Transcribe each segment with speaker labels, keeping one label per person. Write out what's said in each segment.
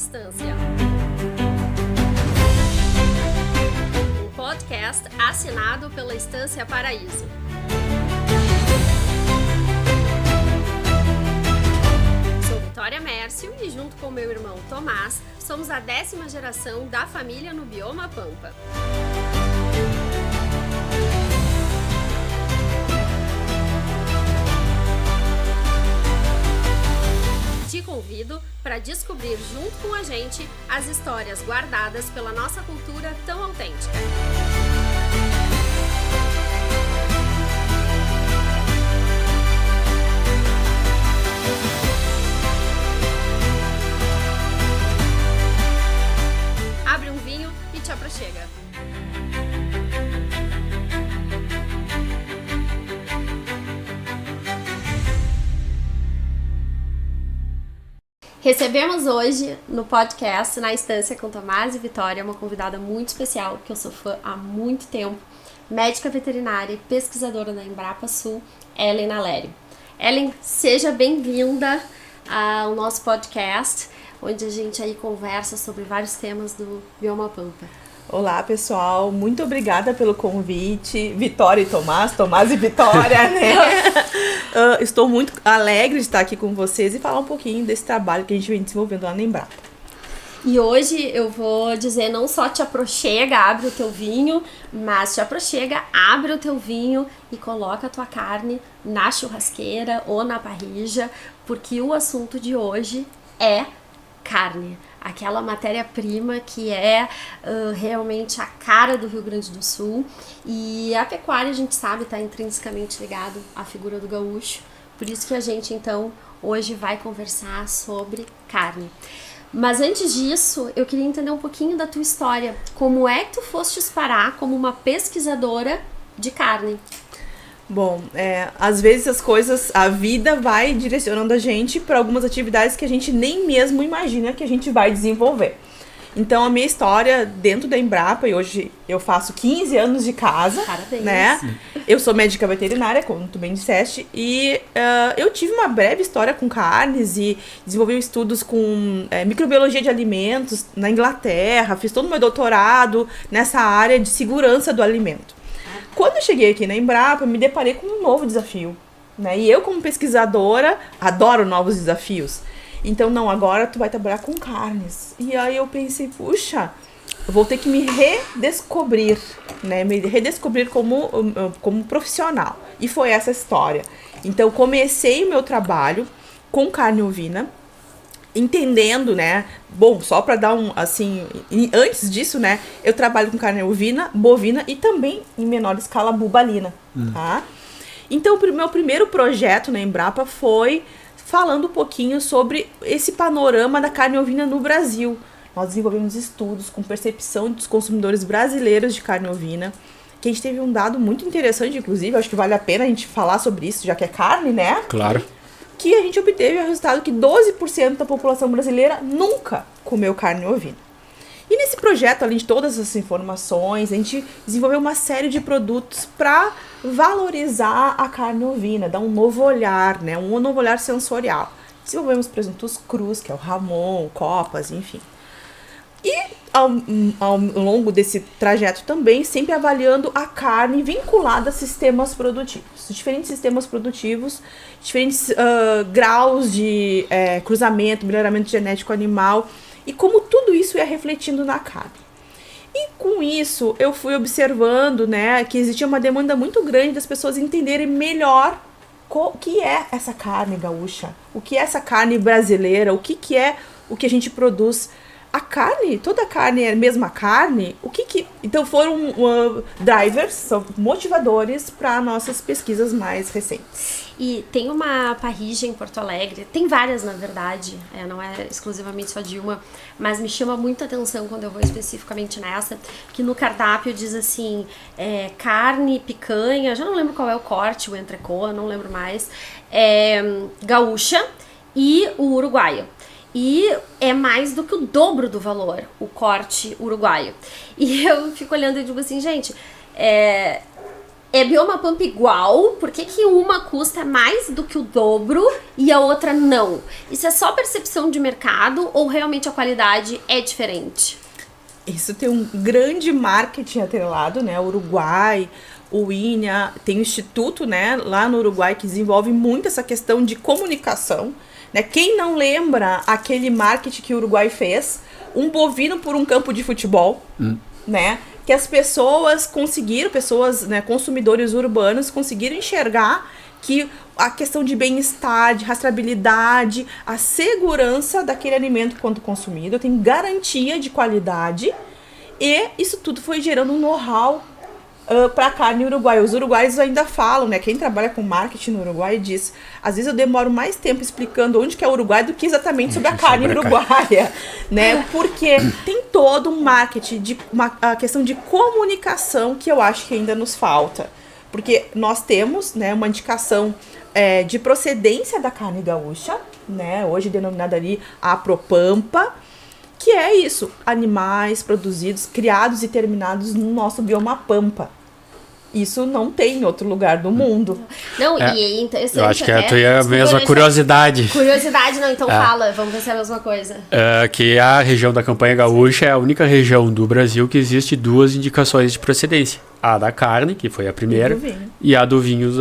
Speaker 1: Estância. Um podcast assinado pela Estância Paraíso. Sou Vitória Mércio e junto com meu irmão Tomás, somos a 10ª geração da família no bioma Pampa. Te convido para descobrir junto com a gente as histórias guardadas pela nossa cultura tão autêntica. Abre um vinho e te aproxega. Recebemos hoje no podcast, na Estância com Tomás e Vitória, uma convidada muito especial, que eu sou fã há muito tempo, médica veterinária e pesquisadora da Embrapa Sul, Ellen Alério. Ellen, seja bem-vinda ao nosso podcast, onde a gente aí conversa sobre vários temas do bioma Pampa.
Speaker 2: Olá, pessoal, muito obrigada pelo convite, Vitória e Tomás, Tomás e Vitória, né? Estou muito alegre de estar aqui com vocês e falar um pouquinho desse trabalho que a gente vem desenvolvendo lá na Embrapa.
Speaker 1: E hoje eu vou dizer, não só te aproxega, abre o teu vinho, mas te aproxega, abre o teu vinho e coloca a tua carne na churrasqueira ou na parrilla, porque o assunto de hoje é carne. Aquela matéria-prima que é realmente a cara do Rio Grande do Sul. E a pecuária, a gente sabe, está intrinsecamente ligado à figura do gaúcho. Por isso que a gente, então, hoje vai conversar sobre carne. Mas antes disso, eu queria entender um pouquinho da tua história. Como é que tu fostes parar como uma pesquisadora de carne?
Speaker 2: Bom, às vezes as coisas, a vida vai direcionando a gente para algumas atividades que a gente nem mesmo imagina que a gente vai desenvolver. Então, a minha história dentro da Embrapa, e hoje eu faço 15 anos de casa,
Speaker 1: parabéns,
Speaker 2: né? Eu sou médica veterinária, como tu bem disseste, e eu tive uma breve história com carnes e desenvolvi estudos com microbiologia de alimentos na Inglaterra, fiz todo o meu doutorado nessa área de segurança do alimento. Quando eu cheguei aqui na Embrapa, eu me deparei com um novo desafio, né? E eu, como pesquisadora, adoro novos desafios. Então, não, agora tu vai trabalhar com carnes. E aí eu pensei, puxa, eu vou ter que me redescobrir, né? Me redescobrir como profissional. E foi essa história. Então, comecei o meu trabalho com carne ovina, entendendo, né? Bom, só para dar assim, antes disso, né? Eu trabalho com carne ovina, bovina e também, em menor escala, bubalina, tá? Então, o meu primeiro projeto na Embrapa foi falando um pouquinho sobre esse panorama da carne ovina no Brasil. Nós desenvolvemos estudos com percepção dos consumidores brasileiros de carne ovina, que a gente teve um dado muito interessante, inclusive, acho que vale a pena a gente falar sobre isso, já que é carne, né?
Speaker 3: Claro. Que
Speaker 2: a gente obteve o resultado que 12% da população brasileira nunca comeu carne ovina. E nesse projeto, além de todas essas informações, a gente desenvolveu uma série de produtos para valorizar a carne ovina, dar um novo olhar, né? Um novo olhar sensorial. Desenvolvemos presuntos crus, que é o Ramon, copas, enfim. E ao longo desse trajeto também, sempre avaliando a carne vinculada a sistemas produtivos. Diferentes sistemas produtivos, diferentes graus de cruzamento, melhoramento genético animal, e como tudo isso ia refletindo na carne. E com isso, eu fui observando, né, que existia uma demanda muito grande das pessoas entenderem melhor o que é essa carne gaúcha, o que é essa carne brasileira, o que é o que a gente produz. A carne, toda a carne é a mesma carne? Então foram drivers, são motivadores para nossas pesquisas mais recentes.
Speaker 1: E tem uma parrilla em Porto Alegre, tem várias na verdade, não é exclusivamente só de uma, mas me chama muita atenção quando eu vou especificamente nessa, que no cardápio diz assim, carne, picanha, já não lembro qual é o corte, o entrecô, não lembro mais, gaúcha e o uruguaio. E é mais do que o dobro do valor, o corte uruguaio. E eu fico olhando e digo assim, gente, é Bioma Pampa igual? Por que uma custa mais do que o dobro e a outra não? Isso é só percepção de mercado ou realmente a qualidade é diferente?
Speaker 2: Isso tem um grande marketing atrelado, né? O Uruguai, o INHA, tem um instituto, né, lá no Uruguai que desenvolve muito essa questão de comunicação, né? Quem não lembra aquele marketing que o Uruguai fez? Um bovino por um campo de futebol, né? Que as pessoas conseguiram, né, consumidores urbanos conseguiram enxergar que a questão de bem-estar, de rastreabilidade, a segurança daquele alimento quando consumido, tem garantia de qualidade, e isso tudo foi gerando um know-how para a carne uruguaia. Os uruguaios ainda falam, né? Quem trabalha com marketing no Uruguai diz, às vezes eu demoro mais tempo explicando onde que é o Uruguai do que exatamente sobre a carne uruguaia, né? Porque tem todo um marketing, a questão de comunicação que eu acho que ainda nos falta. Porque nós temos, né, uma indicação de procedência da carne gaúcha, né? Hoje denominada ali a Propampa, que é isso, animais produzidos, criados e terminados no nosso bioma Pampa. Isso não tem em outro lugar do mundo.
Speaker 1: Não, e é interessante.
Speaker 3: Eu acho que é a mesma curiosidade.
Speaker 1: Curiosidade, não, então fala, vamos ver se é a mesma coisa.
Speaker 3: Que a região da Campanha Gaúcha é a única região do Brasil que existe 2 indicações de procedência. A da carne, que foi a primeira, e a do vinho,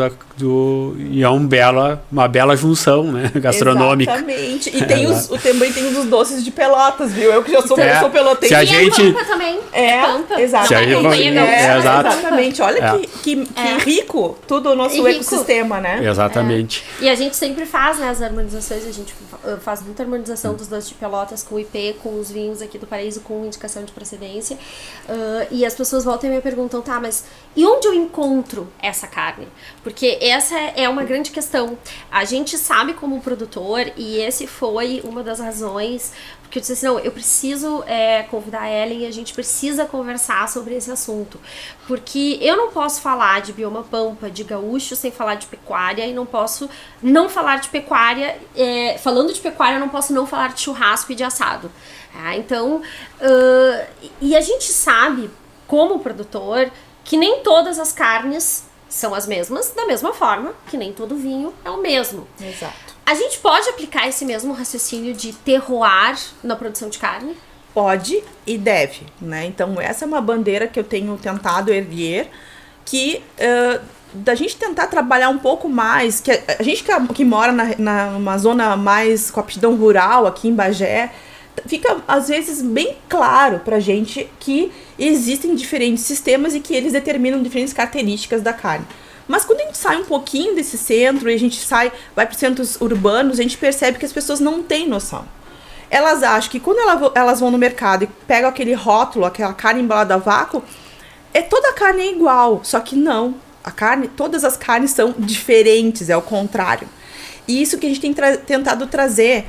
Speaker 3: e é uma bela junção, né, gastronômica.
Speaker 2: Exatamente. E também tem os doces de Pelotas, viu? Eu que já sou pelotense.
Speaker 3: Se a gente...
Speaker 1: Pampa também.
Speaker 2: Pampa. Exatamente. Exatamente. Olha que rico tudo o nosso ecossistema, né?
Speaker 3: Exatamente.
Speaker 1: E a gente sempre faz, né, as harmonizações, a gente faz muita harmonização dos doces de Pelotas com o IP, com os vinhos aqui do Paraíso, com indicação de procedência. E as pessoas voltam e me perguntam, tá, mas e onde eu encontro essa carne? Porque essa é uma grande questão. A gente sabe como produtor, e esse foi uma das razões, porque eu disse assim, não, eu preciso convidar a Ellen e a gente precisa conversar sobre esse assunto. Porque eu não posso falar de Bioma Pampa, de gaúcho, sem falar de pecuária, e não posso não falar de pecuária, falando de pecuária, eu não posso não falar de churrasco e de assado. Então, e a gente sabe, como produtor, que nem todas as carnes são as mesmas, da mesma forma que nem todo vinho é o mesmo.
Speaker 2: Exato.
Speaker 1: A gente pode aplicar esse mesmo raciocínio de terroir na produção de carne?
Speaker 2: Pode e deve, né? Então essa é uma bandeira que eu tenho tentado erguer, que da gente tentar trabalhar um pouco mais, que a gente que mora numa zona mais com aptidão rural, aqui em Bagé, fica às vezes bem claro pra gente que existem diferentes sistemas e que eles determinam diferentes características da carne. Mas quando a gente sai um pouquinho desse centro e a gente vai para os centros urbanos, a gente percebe que as pessoas não têm noção. Elas acham que quando elas vão no mercado e pegam aquele rótulo, aquela carne embalada a vácuo, toda a carne é igual, só que não. Todas as carnes são diferentes, é o contrário. E isso que a gente tem tentado trazer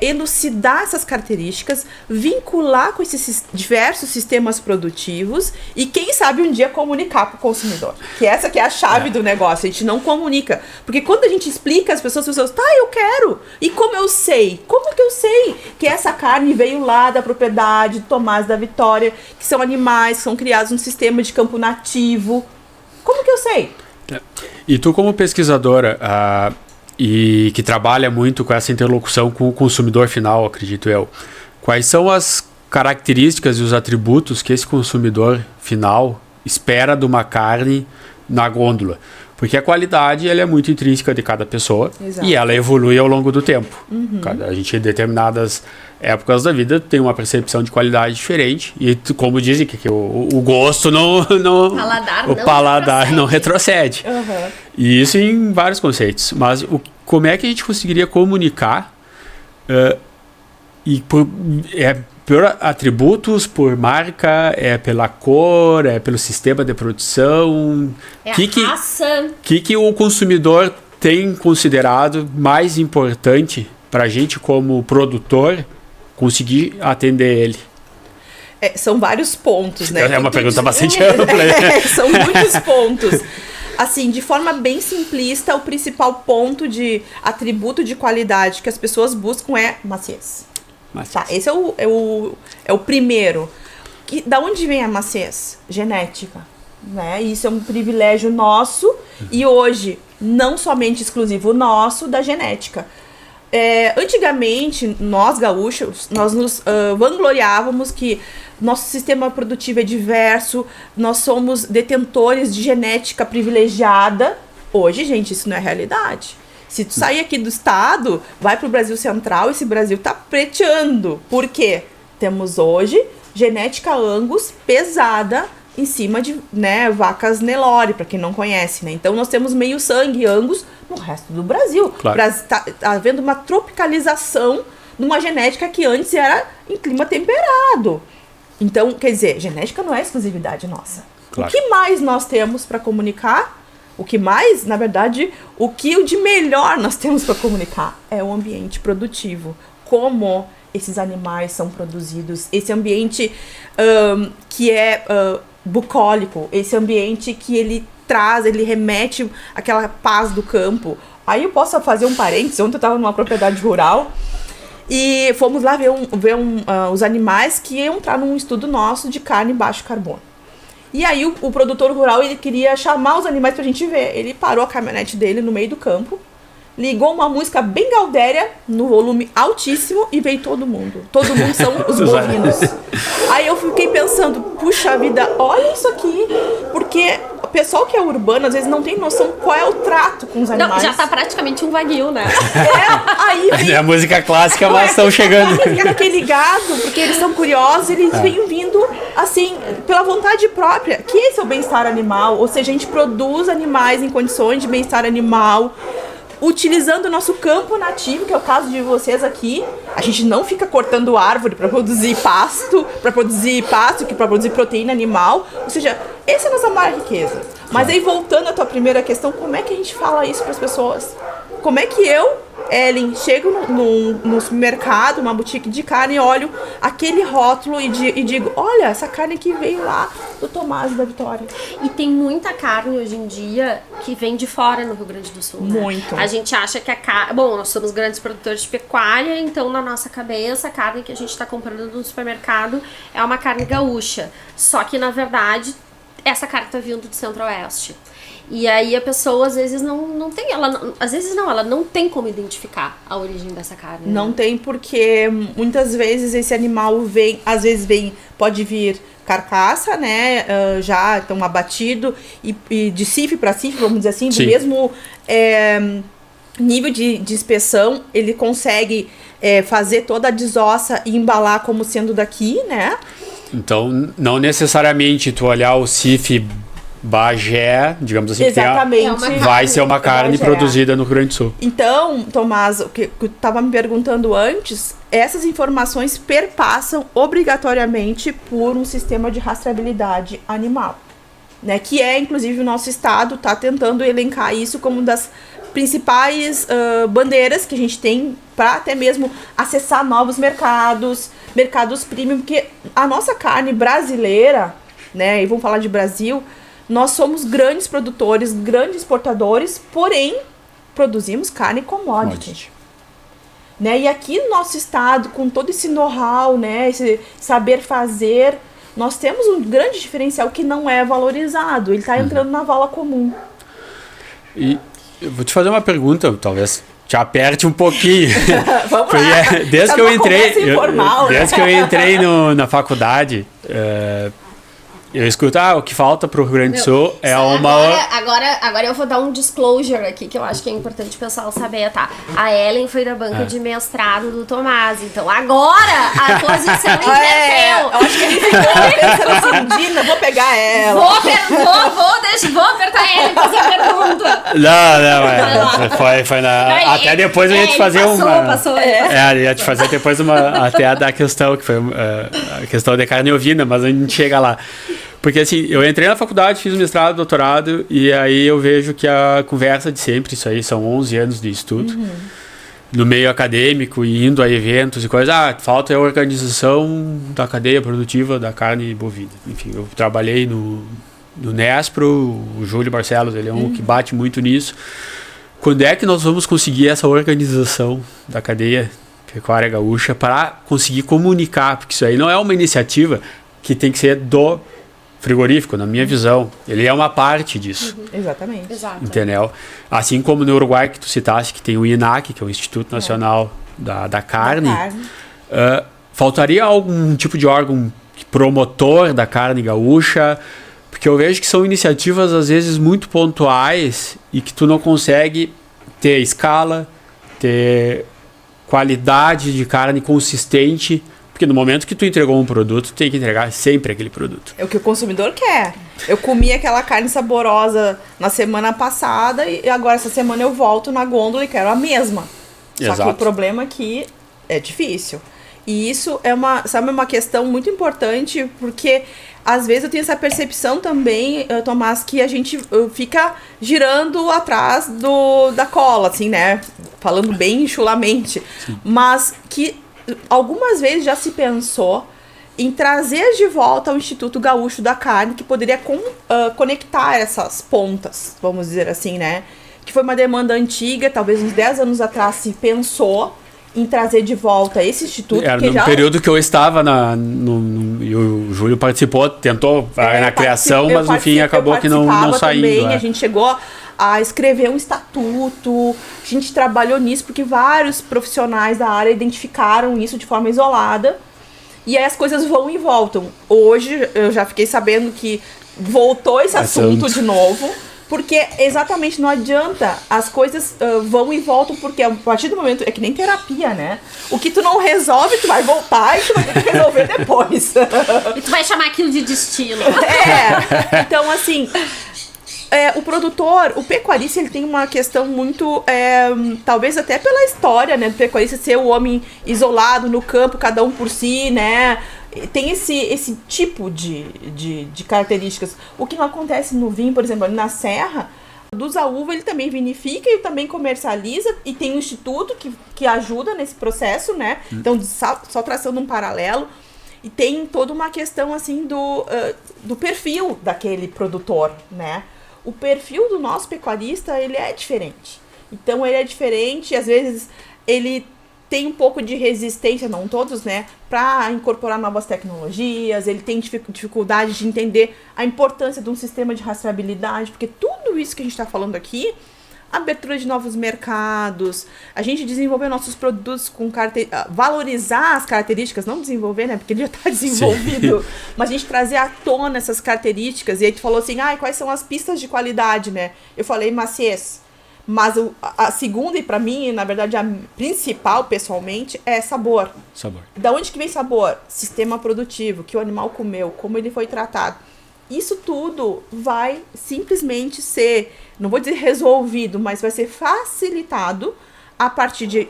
Speaker 2: elucidar essas características, vincular com esses diversos sistemas produtivos e quem sabe um dia comunicar para o consumidor. Que essa que é a chave do negócio, a gente não comunica. Porque quando a gente explica às pessoas, tá, eu quero. E como eu sei? Como que eu sei que essa carne veio lá da propriedade de Tomás da Vitória, que são animais que são criados num sistema de campo nativo? Como que eu sei?
Speaker 3: E tu como pesquisadora, e que trabalha muito com essa interlocução com o consumidor final, acredito eu. Quais são as características e os atributos que esse consumidor final espera de uma carne na gôndola? Porque a qualidade ela é muito intrínseca de cada pessoa. Exato. E ela evolui ao longo do tempo. A gente, em determinadas épocas da vida, tem uma percepção de qualidade diferente. E como dizem, que o gosto o paladar não retrocede. E isso em vários conceitos. Mas como é que a gente conseguiria comunicar por atributos, por marca, pela cor, pelo sistema de produção?
Speaker 1: Raça.
Speaker 3: Que o consumidor tem considerado mais importante para a gente como produtor conseguir atender ele?
Speaker 2: São vários pontos, né?
Speaker 3: É uma pergunta bastante ampla.
Speaker 2: São muitos pontos. Assim, de forma bem simplista, o principal ponto de atributo de qualidade que as pessoas buscam é maciez. Tá, esse é o primeiro. Da onde vem a maciez? Genética. né? Isso é um privilégio nosso e hoje, não somente exclusivo nosso, da genética. Antigamente, nós gaúchos, nós nos vangloriávamos que nosso sistema produtivo é diverso, nós somos detentores de genética privilegiada. Hoje, gente, isso não é realidade. Se tu sair aqui do estado, vai pro Brasil Central, esse Brasil tá preteando. Por quê? Temos hoje genética Angus pesada em cima de, né, vacas Nelore, para quem não conhece, né? Então nós temos meio sangue Angus no resto do Brasil.
Speaker 3: Claro.
Speaker 2: Tá havendo uma tropicalização numa genética que antes era em clima temperado. Então, quer dizer, genética não é exclusividade nossa.
Speaker 3: Claro.
Speaker 2: O que mais nós temos para comunicar? O que mais, na verdade, o de melhor nós temos para comunicar é o ambiente produtivo. Como esses animais são produzidos, esse ambiente que é bucólico, esse ambiente que ele remete àquela paz do campo. Aí eu posso fazer um parênteses. Ontem eu estava numa propriedade rural e fomos lá ver os animais que iam entrar num estudo nosso de carne baixo carbono. E aí o produtor rural, ele queria chamar os animais pra gente ver. Ele parou a caminhonete dele no meio do campo, ligou uma música bem gaudéria, no volume altíssimo, e veio todo mundo. Todo mundo são os bovinos. Aí eu fiquei pensando, puxa vida, olha isso aqui. Porque o pessoal que é urbano, às vezes não tem noção qual é o trato com os animais.
Speaker 1: Não, já tá praticamente um Wagyu, né?
Speaker 2: Aí vem...
Speaker 3: É a música clássica, mas estão chegando.
Speaker 2: Aquele gado, porque eles são curiosos, eles vêm vindo, assim, pela vontade própria, que esse é o bem-estar animal. Ou seja, a gente produz animais em condições de bem-estar animal, utilizando o nosso campo nativo, que é o caso de vocês aqui. A gente não fica cortando árvore para produzir pasto, para produzir proteína animal. Ou seja, essa é a nossa maior riqueza. Mas aí, voltando à tua primeira questão, como é que a gente fala isso para as pessoas? Como é que eu, Ellen, chego no supermercado, uma boutique de carne, olho aquele rótulo e digo, olha, essa carne aqui veio lá do Tomás e da Vitória.
Speaker 1: E tem muita carne hoje em dia que vem de fora no Rio Grande do Sul, né?
Speaker 2: Muito.
Speaker 1: A gente acha que a carne... Bom, nós somos grandes produtores de pecuária, então na nossa cabeça a carne que a gente está comprando no supermercado é uma carne gaúcha. Só que, na verdade, essa carne está vindo do Centro-Oeste. E aí a pessoa às vezes não tem, ela não tem como identificar a origem dessa carne.
Speaker 2: Não
Speaker 1: né?
Speaker 2: tem, porque muitas vezes esse animal pode vir carcaça, né, já tão abatido, e de CIF para CIF, vamos dizer assim,
Speaker 3: Sim.
Speaker 2: do mesmo nível de inspeção, ele consegue fazer toda a desossa e embalar como sendo daqui, né?
Speaker 3: Então, não necessariamente tu olhar o CIF Bagé, digamos assim,
Speaker 2: Exatamente.
Speaker 3: vai ser uma carne
Speaker 2: Bagé.
Speaker 3: Produzida no Rio Grande do Sul.
Speaker 2: Então, Tomás, o que tu estava me perguntando antes, essas informações perpassam obrigatoriamente por um sistema de rastreabilidade animal, né? Que inclusive, o nosso estado está tentando elencar isso como uma das principais bandeiras que a gente tem para até mesmo acessar novos mercados premium, porque a nossa carne brasileira, né, e vamos falar de Brasil, nós somos grandes produtores, grandes exportadores, porém, produzimos carne commodity. Né? E aqui no nosso estado, com todo esse know-how, né, esse saber fazer, nós temos um grande diferencial que não é valorizado. Ele está entrando na vala comum.
Speaker 3: E eu vou te fazer uma pergunta, talvez te aperte um pouquinho.
Speaker 2: Vamos lá.
Speaker 3: Desde que eu entrei,
Speaker 2: informal,
Speaker 3: desde que eu entrei na faculdade, eu escuto, o que falta pro Rio Grande do Sul é
Speaker 1: Agora eu vou dar um disclosure aqui, que eu acho que é importante o pessoal saber, tá? A Ellen foi da banca de mestrado do Tomás, então agora a posição inverteu.
Speaker 2: Eu acho que ele ficou pensando assim, Dina, vou pegar ela.
Speaker 1: Vou apertar a Ellen pra fazer a pergunta.
Speaker 3: Não, foi na... Até depois eu ia te fazer
Speaker 1: Passou.
Speaker 3: eu ia te fazer depois até da questão, que foi a questão de carne ovina, mas a gente chega lá. Porque assim, eu entrei na faculdade, fiz mestrado, doutorado, e aí eu vejo que a conversa de sempre, isso aí são 11 anos de estudo, no meio acadêmico, e indo a eventos e coisas, falta a organização da cadeia produtiva da carne bovina. Enfim, eu trabalhei no Nespro, o Júlio Barcelos, ele é um que bate muito nisso. Quando é que nós vamos conseguir essa organização da cadeia pecuária gaúcha para conseguir comunicar? Porque isso aí não é uma iniciativa que tem que ser do frigorífico, na minha visão. Ele é uma parte disso.
Speaker 2: Exatamente.
Speaker 1: Exato.
Speaker 3: Entendeu? Assim como no Uruguai, que tu citaste, que tem o INAC, que é o Instituto Nacional da Carne. Faltaria algum tipo de órgão promotor da carne gaúcha? Porque eu vejo que são iniciativas, às vezes, muito pontuais e que tu não consegue ter escala, ter qualidade de carne consistente. Porque no momento que tu entregou um produto, tu tem que entregar sempre aquele produto.
Speaker 2: É o que o consumidor quer. Eu comi aquela carne saborosa na semana passada e agora essa semana eu volto na gôndola e quero a mesma.
Speaker 3: Exato.
Speaker 2: Só que o problema é que é difícil. E isso é uma questão muito importante, porque às vezes eu tenho essa percepção também, Tomás, que a gente fica girando atrás da cola, assim, né? Falando bem enxulamente. Sim. Mas que algumas vezes já se pensou em trazer de volta o Instituto Gaúcho da Carne, que poderia conectar essas pontas, vamos dizer assim, né? Que foi uma demanda antiga, talvez uns 10 anos atrás se pensou em trazer de volta esse instituto.
Speaker 3: Era no período que eu estava e o Júlio participou, tentou na criação, mas no fim acabou que não saiu.
Speaker 2: Também, a gente chegou a escrever um estatuto, a gente trabalhou nisso porque vários profissionais da área identificaram isso de forma isolada, e aí as coisas vão e voltam. Hoje eu já fiquei sabendo que voltou esse assunto de novo, porque exatamente não adianta, as coisas vão e voltam, porque a partir do momento, é que nem terapia, né? O que tu não resolve, tu vai voltar e tu vai ter que resolver depois.
Speaker 1: E tu vai chamar aquilo de destino.
Speaker 2: Então assim, o produtor, o pecuarista, ele tem uma questão muito, talvez até pela história, né, do pecuarista ser o homem isolado no campo, cada um por si, né, tem esse tipo de características. O que não acontece no vinho, por exemplo, ali na serra, produz a uva, ele também vinifica e também comercializa, e tem um instituto que ajuda nesse processo, né, então só traçando um paralelo. E tem toda uma questão, assim, do perfil daquele produtor, né. O perfil do nosso pecuarista, ele é diferente. Então, ele é diferente, às vezes, ele tem um pouco de resistência, não todos, né, para incorporar novas tecnologias, ele tem dificuldade de entender a importância de um sistema de rastreabilidade, porque tudo isso que a gente está falando aqui, abertura de novos mercados, a gente desenvolver nossos produtos com valorizar as características, não desenvolver, né, porque ele já está desenvolvido, sim, mas a gente trazer à tona essas características. E aí tu falou assim, quais são as pistas de qualidade, né? Eu falei maciez, mas a segunda, e para mim, na verdade, a principal, pessoalmente, é sabor.
Speaker 3: Sabor.
Speaker 2: Da onde que vem sabor? Sistema produtivo, que o animal comeu, como ele foi tratado. Isso tudo vai simplesmente ser, não vou dizer resolvido, mas vai ser facilitado a partir de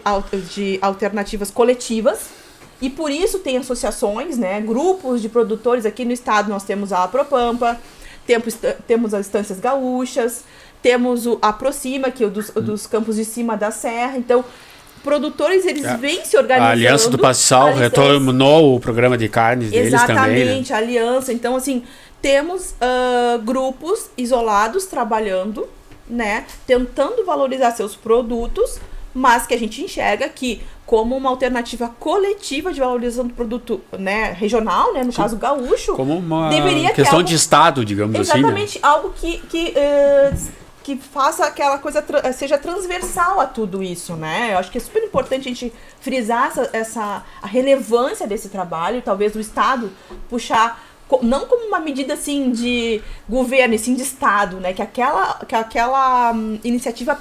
Speaker 2: alternativas coletivas. E por isso tem associações, né, grupos de produtores. Aqui no estado nós temos a Apropampa, temos as Estâncias Gaúchas, temos a Aproxima, que é dos campos de cima da serra. Então, produtores, eles vêm se organizando.
Speaker 3: A Aliança do Pastiçal retornou o programa de carnes deles também.
Speaker 2: Exatamente, né? A Aliança. Então, assim, temos grupos isolados trabalhando, né, tentando valorizar seus produtos, mas que a gente enxerga que como uma alternativa coletiva de valorização do produto, né, regional, né, no Sim. caso gaúcho,
Speaker 3: como uma
Speaker 2: deveria
Speaker 3: questão
Speaker 2: algo,
Speaker 3: de estado, digamos
Speaker 2: exatamente,
Speaker 3: assim, né?
Speaker 2: Algo que faça aquela coisa, seja transversal a tudo isso, né? Eu acho que é super importante a gente frisar a relevância desse trabalho, talvez o Estado puxar, não como uma medida assim de governo, e sim de Estado, né? Que aquela iniciativa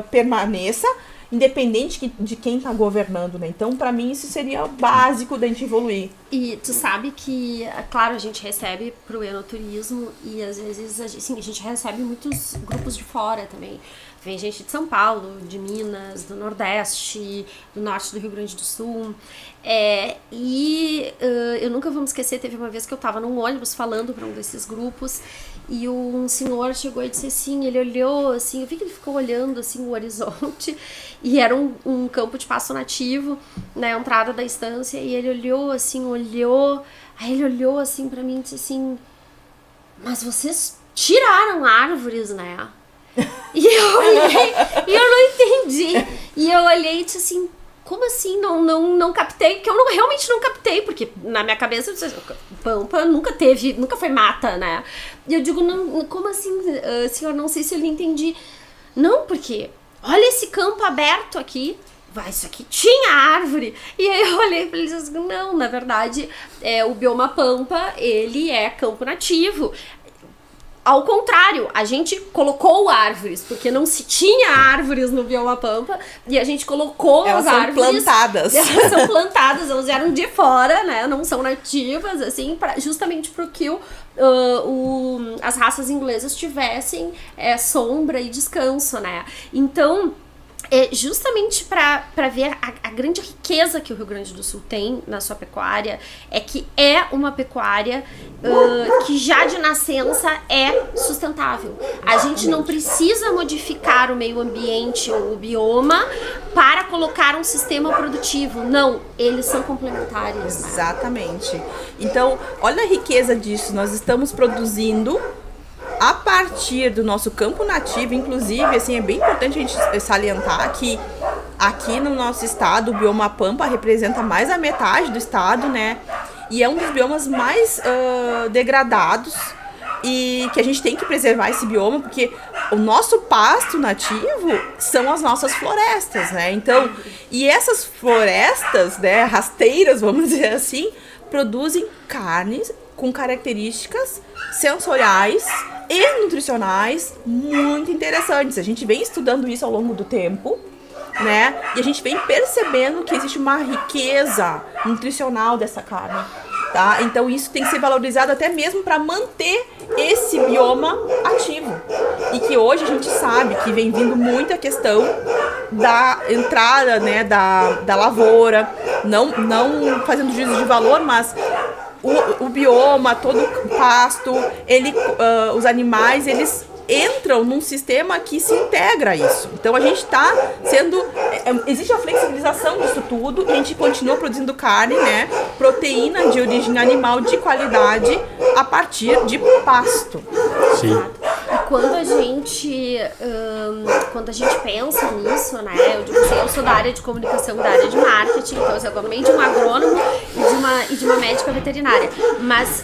Speaker 2: permaneça, independente de quem está governando, né? Então, para mim, isso seria o básico da gente evoluir.
Speaker 1: E tu sabe que, claro, a gente recebe pro enoturismo e às vezes a gente recebe muitos grupos de fora também. Vem gente de São Paulo, de Minas, do Nordeste, do Norte do Rio Grande do Sul. Eu nunca vou me esquecer, teve uma vez que eu tava num ônibus falando para um desses grupos e um senhor chegou e disse assim, ele olhou assim, eu vi que ele ficou olhando assim o horizonte e era um campo de pasto nativo, né, a entrada da estância, e ele olhou assim, aí ele olhou assim para mim e disse assim, mas vocês tiraram árvores, né? E eu olhei, e eu não entendi. E eu olhei e disse assim, como assim? Não captei, porque eu realmente não captei, porque na minha cabeça Pampa nunca foi mata, né? E eu digo, não, como assim, senhor, não sei se eu lhe entendi. Não, porque olha esse campo aberto aqui. Isso aqui tinha árvore. E aí eu olhei pra eles e disse, não, na verdade, o bioma Pampa, ele é campo nativo. Ao contrário, a gente colocou árvores, porque não se tinha árvores no bioma Pampa, e a gente colocou as árvores.
Speaker 2: Plantadas.
Speaker 1: Elas são plantadas, elas vieram de fora, né? Não são nativas, assim, justamente para que as raças inglesas tivessem sombra e descanso, né? Então, justamente para ver a grande riqueza que o Rio Grande do Sul tem na sua pecuária, é que é uma pecuária que já de nascença é sustentável. A gente não precisa modificar o meio ambiente ou o bioma para colocar um sistema produtivo. Não, eles são complementares.
Speaker 2: Exatamente. Né? Então, olha a riqueza disso. Nós estamos produzindo a partir do nosso campo nativo, inclusive, assim, é bem importante a gente salientar que aqui no nosso estado, o bioma Pampa representa mais da metade do estado, né? E é um dos biomas mais degradados e que a gente tem que preservar esse bioma, porque o nosso pasto nativo são as nossas florestas, né? Então, e essas florestas, né, rasteiras, vamos dizer assim, produzem carnes com características sensoriais e nutricionais muito interessantes. A gente vem estudando isso ao longo do tempo, né? E a gente vem percebendo que existe uma riqueza nutricional dessa carne, tá? Então isso tem que ser valorizado até mesmo para manter esse bioma ativo. E que hoje a gente sabe que vem vindo muito a questão da entrada, né, da lavoura, não fazendo juízo de valor, mas o bioma, todo o pasto, os animais, eles entram num sistema que se integra a isso. Então a gente está existe a flexibilização disso tudo e a gente continua produzindo carne, né? Proteína de origem animal de qualidade a partir de pasto.
Speaker 3: Sim.
Speaker 1: E quando a gente pensa nisso, né? Eu digo assim, eu sou da área de comunicação, da área de marketing, então eu sou também de um agrônomo e de uma médica veterinária. Mas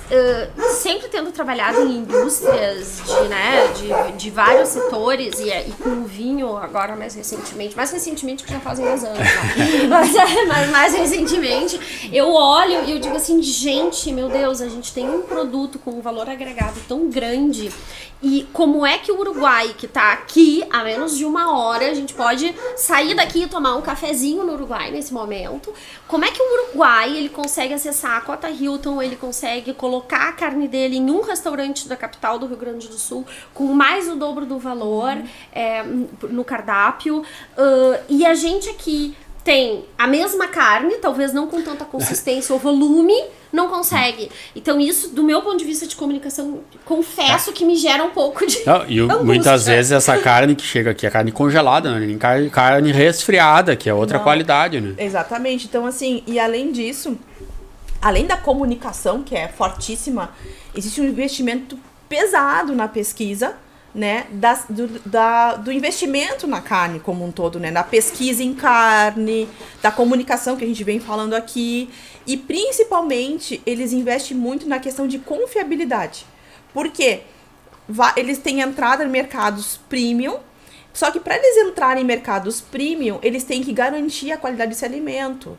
Speaker 1: sempre tendo trabalhado em indústrias de vários setores e com o vinho agora mais recentemente que já fazem 10 anos, né? mas mais recentemente, eu olho e eu digo assim, gente, meu Deus, a gente tem um produto com um valor agregado tão grande. E como é que o Uruguai, que tá aqui a menos de 1 hora, a gente pode sair daqui e tomar um cafezinho no Uruguai nesse momento, como é que o Uruguai, ele consegue acessar a Cota Hilton, ele consegue colocar a carne dele em um restaurante da capital do Rio Grande do Sul com mais do dobro do valor no cardápio, e a gente aqui tem a mesma carne, talvez não com tanta consistência ou volume, não consegue. Então isso, do meu ponto de vista de comunicação, confesso que me gera um pouco de angústia.
Speaker 3: Muitas vezes essa carne que chega aqui é carne congelada, né? Carne resfriada, que é outra qualidade, né?
Speaker 2: Exatamente. Então, assim, e além disso, além da comunicação, que é fortíssima, existe um investimento pesado na pesquisa, né, do investimento na carne como um todo, né, da pesquisa em carne, da comunicação que a gente vem falando aqui, e principalmente eles investem muito na questão de confiabilidade, porque eles têm entrada em mercados premium, só que para eles entrarem em mercados premium, eles têm que garantir a qualidade desse alimento.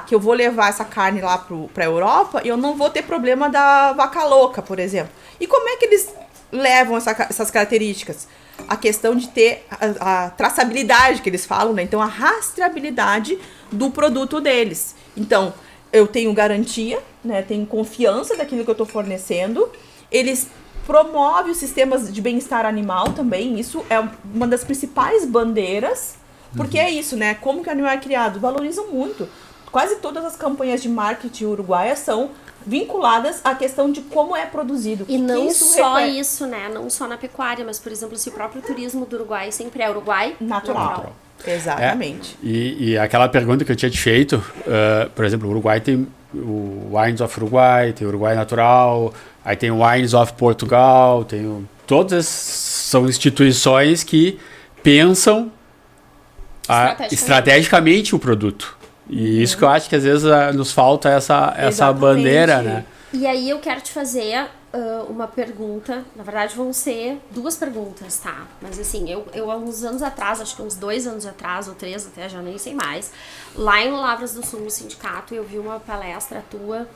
Speaker 2: Que eu vou levar essa carne lá para a Europa e eu não vou ter problema da vaca louca, por exemplo. E como é que eles levam essas características? A questão de ter a traçabilidade que eles falam, né? Então, a rastreabilidade do produto deles. Então, eu tenho garantia, né? Tenho confiança daquilo que eu estou fornecendo. Eles promovem os sistemas de bem-estar animal também. Isso é uma das principais bandeiras, porque é isso, né? Como que o animal é criado? Valorizam muito. Quase todas as campanhas de marketing uruguaias são vinculadas à questão de como é produzido.
Speaker 1: E não só isso, né? Não só na pecuária, mas, por exemplo, se o próprio turismo do Uruguai sempre é Uruguai natural.
Speaker 2: Exatamente.
Speaker 3: E aquela pergunta que eu tinha te feito, por exemplo, o Uruguai tem o Wines of Uruguai, tem o Uruguai Natural, aí tem o Wines of Portugal, todas são instituições que pensam estrategicamente o produto. E isso que eu acho que às vezes nos falta essa bandeira, né?
Speaker 1: E aí eu quero te fazer uma pergunta. Na verdade vão ser 2 perguntas, tá? Mas assim, eu há uns anos atrás, acho que uns 2 anos atrás, ou 3 até, já nem sei mais, lá em Lavras do Sul, no sindicato, eu vi uma palestra tua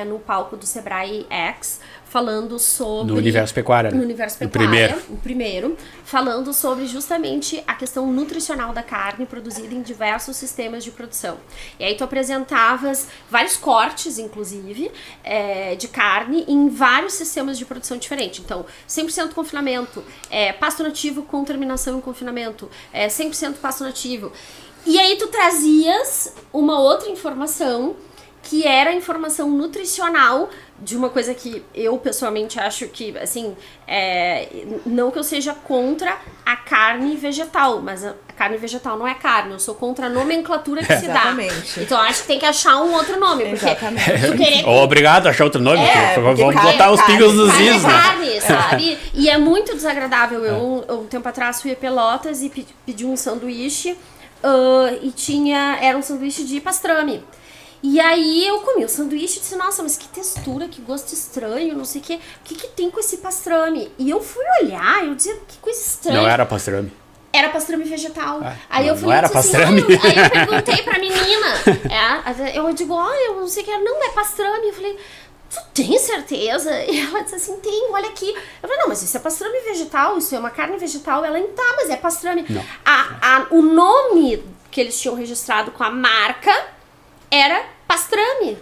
Speaker 1: no palco do Sebrae X, falando sobre...
Speaker 3: No Universo Pecuária, né?
Speaker 1: No Universo Pecuária, o primeiro. Falando sobre justamente a questão nutricional da carne produzida em diversos sistemas de produção. E aí tu apresentavas vários cortes, inclusive, de carne em vários sistemas de produção diferentes. Então, 100% confinamento, pasto nativo com terminação em confinamento, 100% pasto nativo. E aí tu trazias uma outra informação que era a informação nutricional de uma coisa que eu pessoalmente acho que, assim, não que eu seja contra a carne vegetal, mas a carne vegetal não é carne, eu sou contra a nomenclatura que se dá. Então acho que tem que achar um outro nome, porque
Speaker 3: obrigado a achar outro nome, vamos botar os pingos nos is, né?
Speaker 1: Carne, sabe? E é muito desagradável. Eu um tempo atrás fui a Pelotas e pedi um sanduíche e era um sanduíche de pastrame. E aí eu comi o sanduíche e disse, nossa, mas que textura, que gosto estranho, não sei o que tem com esse pastrame? E eu fui olhar, eu dizia, que coisa estranha.
Speaker 3: Não era pastrame.
Speaker 1: Era pastrame vegetal. Aí
Speaker 3: eu falei, assim,
Speaker 1: aí eu perguntei pra menina, eu digo, olha, eu não sei o que era, não, é pastrame. Eu falei, tu tem certeza? E ela disse assim, tem, olha aqui. Eu falei, não, mas isso é pastrame vegetal, isso é uma carne vegetal. Ela, tá, mas é pastrame. O nome que eles tinham registrado com a marca era pastrame.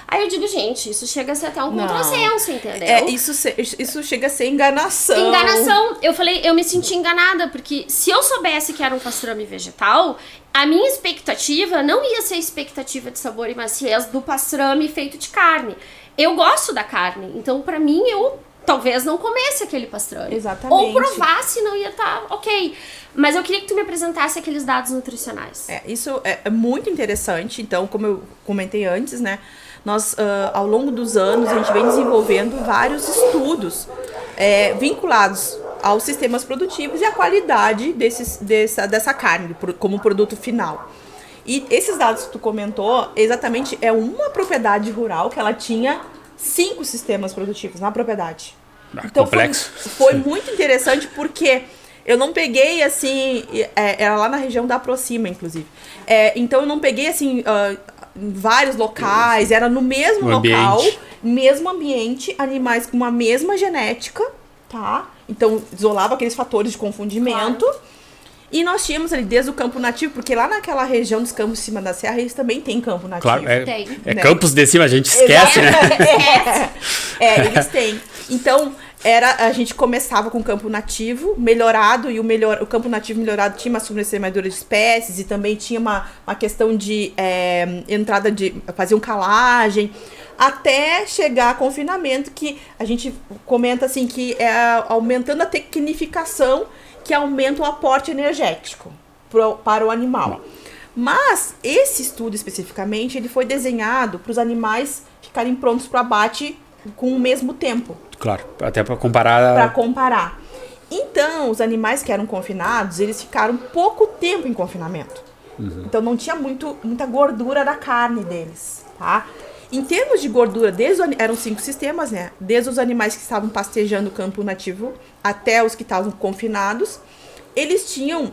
Speaker 1: Aí eu digo, gente, isso chega a ser até um contrassenso, entendeu?
Speaker 2: Isso chega a ser enganação.
Speaker 1: Eu falei, eu me senti enganada, porque se eu soubesse que era um pastrame vegetal, a minha expectativa não ia ser a expectativa de sabor e maciez do pastrame feito de carne. Eu gosto da carne, então pra mim eu talvez não comesse aquele pastrame.
Speaker 2: Exatamente.
Speaker 1: Ou provasse, não ia estar ok. Mas eu queria que tu me apresentasse aqueles dados nutricionais.
Speaker 2: Isso é muito interessante. Então, como eu comentei antes, né? Nós, ao longo dos anos, a gente vem desenvolvendo vários estudos vinculados aos sistemas produtivos e à qualidade dessa carne como produto final. E esses dados que tu comentou, exatamente, é uma propriedade rural que ela tinha 5 sistemas produtivos na propriedade. Então
Speaker 3: complexo.
Speaker 2: Foi muito interessante porque eu não peguei assim, era lá na região da Aproxima, inclusive. Então eu não peguei assim em vários locais, era no mesmo local, mesmo ambiente, animais com uma mesma genética, tá? Então isolava aqueles fatores de confundimento. Claro. E nós tínhamos ali desde o campo nativo, porque lá naquela região dos campos de cima da serra, eles também têm campo nativo.
Speaker 3: Claro, né? Campos de cima, a gente esquece, né?
Speaker 2: Eles têm. Então, a gente começava com o campo nativo melhorado, e o campo nativo melhorado tinha uma sobressemeadura de espécies, e também tinha uma questão de entrada de fazer calagem, até chegar a confinamento, que a gente comenta assim, que é aumentando a tecnificação, que aumenta o aporte energético para o animal. Mas esse estudo especificamente, ele foi desenhado para os animais ficarem prontos para abate com o mesmo tempo.
Speaker 3: Claro, até para comparar.
Speaker 2: Para comparar. Então, os animais que eram confinados, eles ficaram pouco tempo em confinamento. Uhum. Então, não tinha muita gordura da carne deles, tá? Em termos de gordura, eram 5 sistemas, né? Desde os animais que estavam pastejando o campo nativo até os que estavam confinados, eles tinham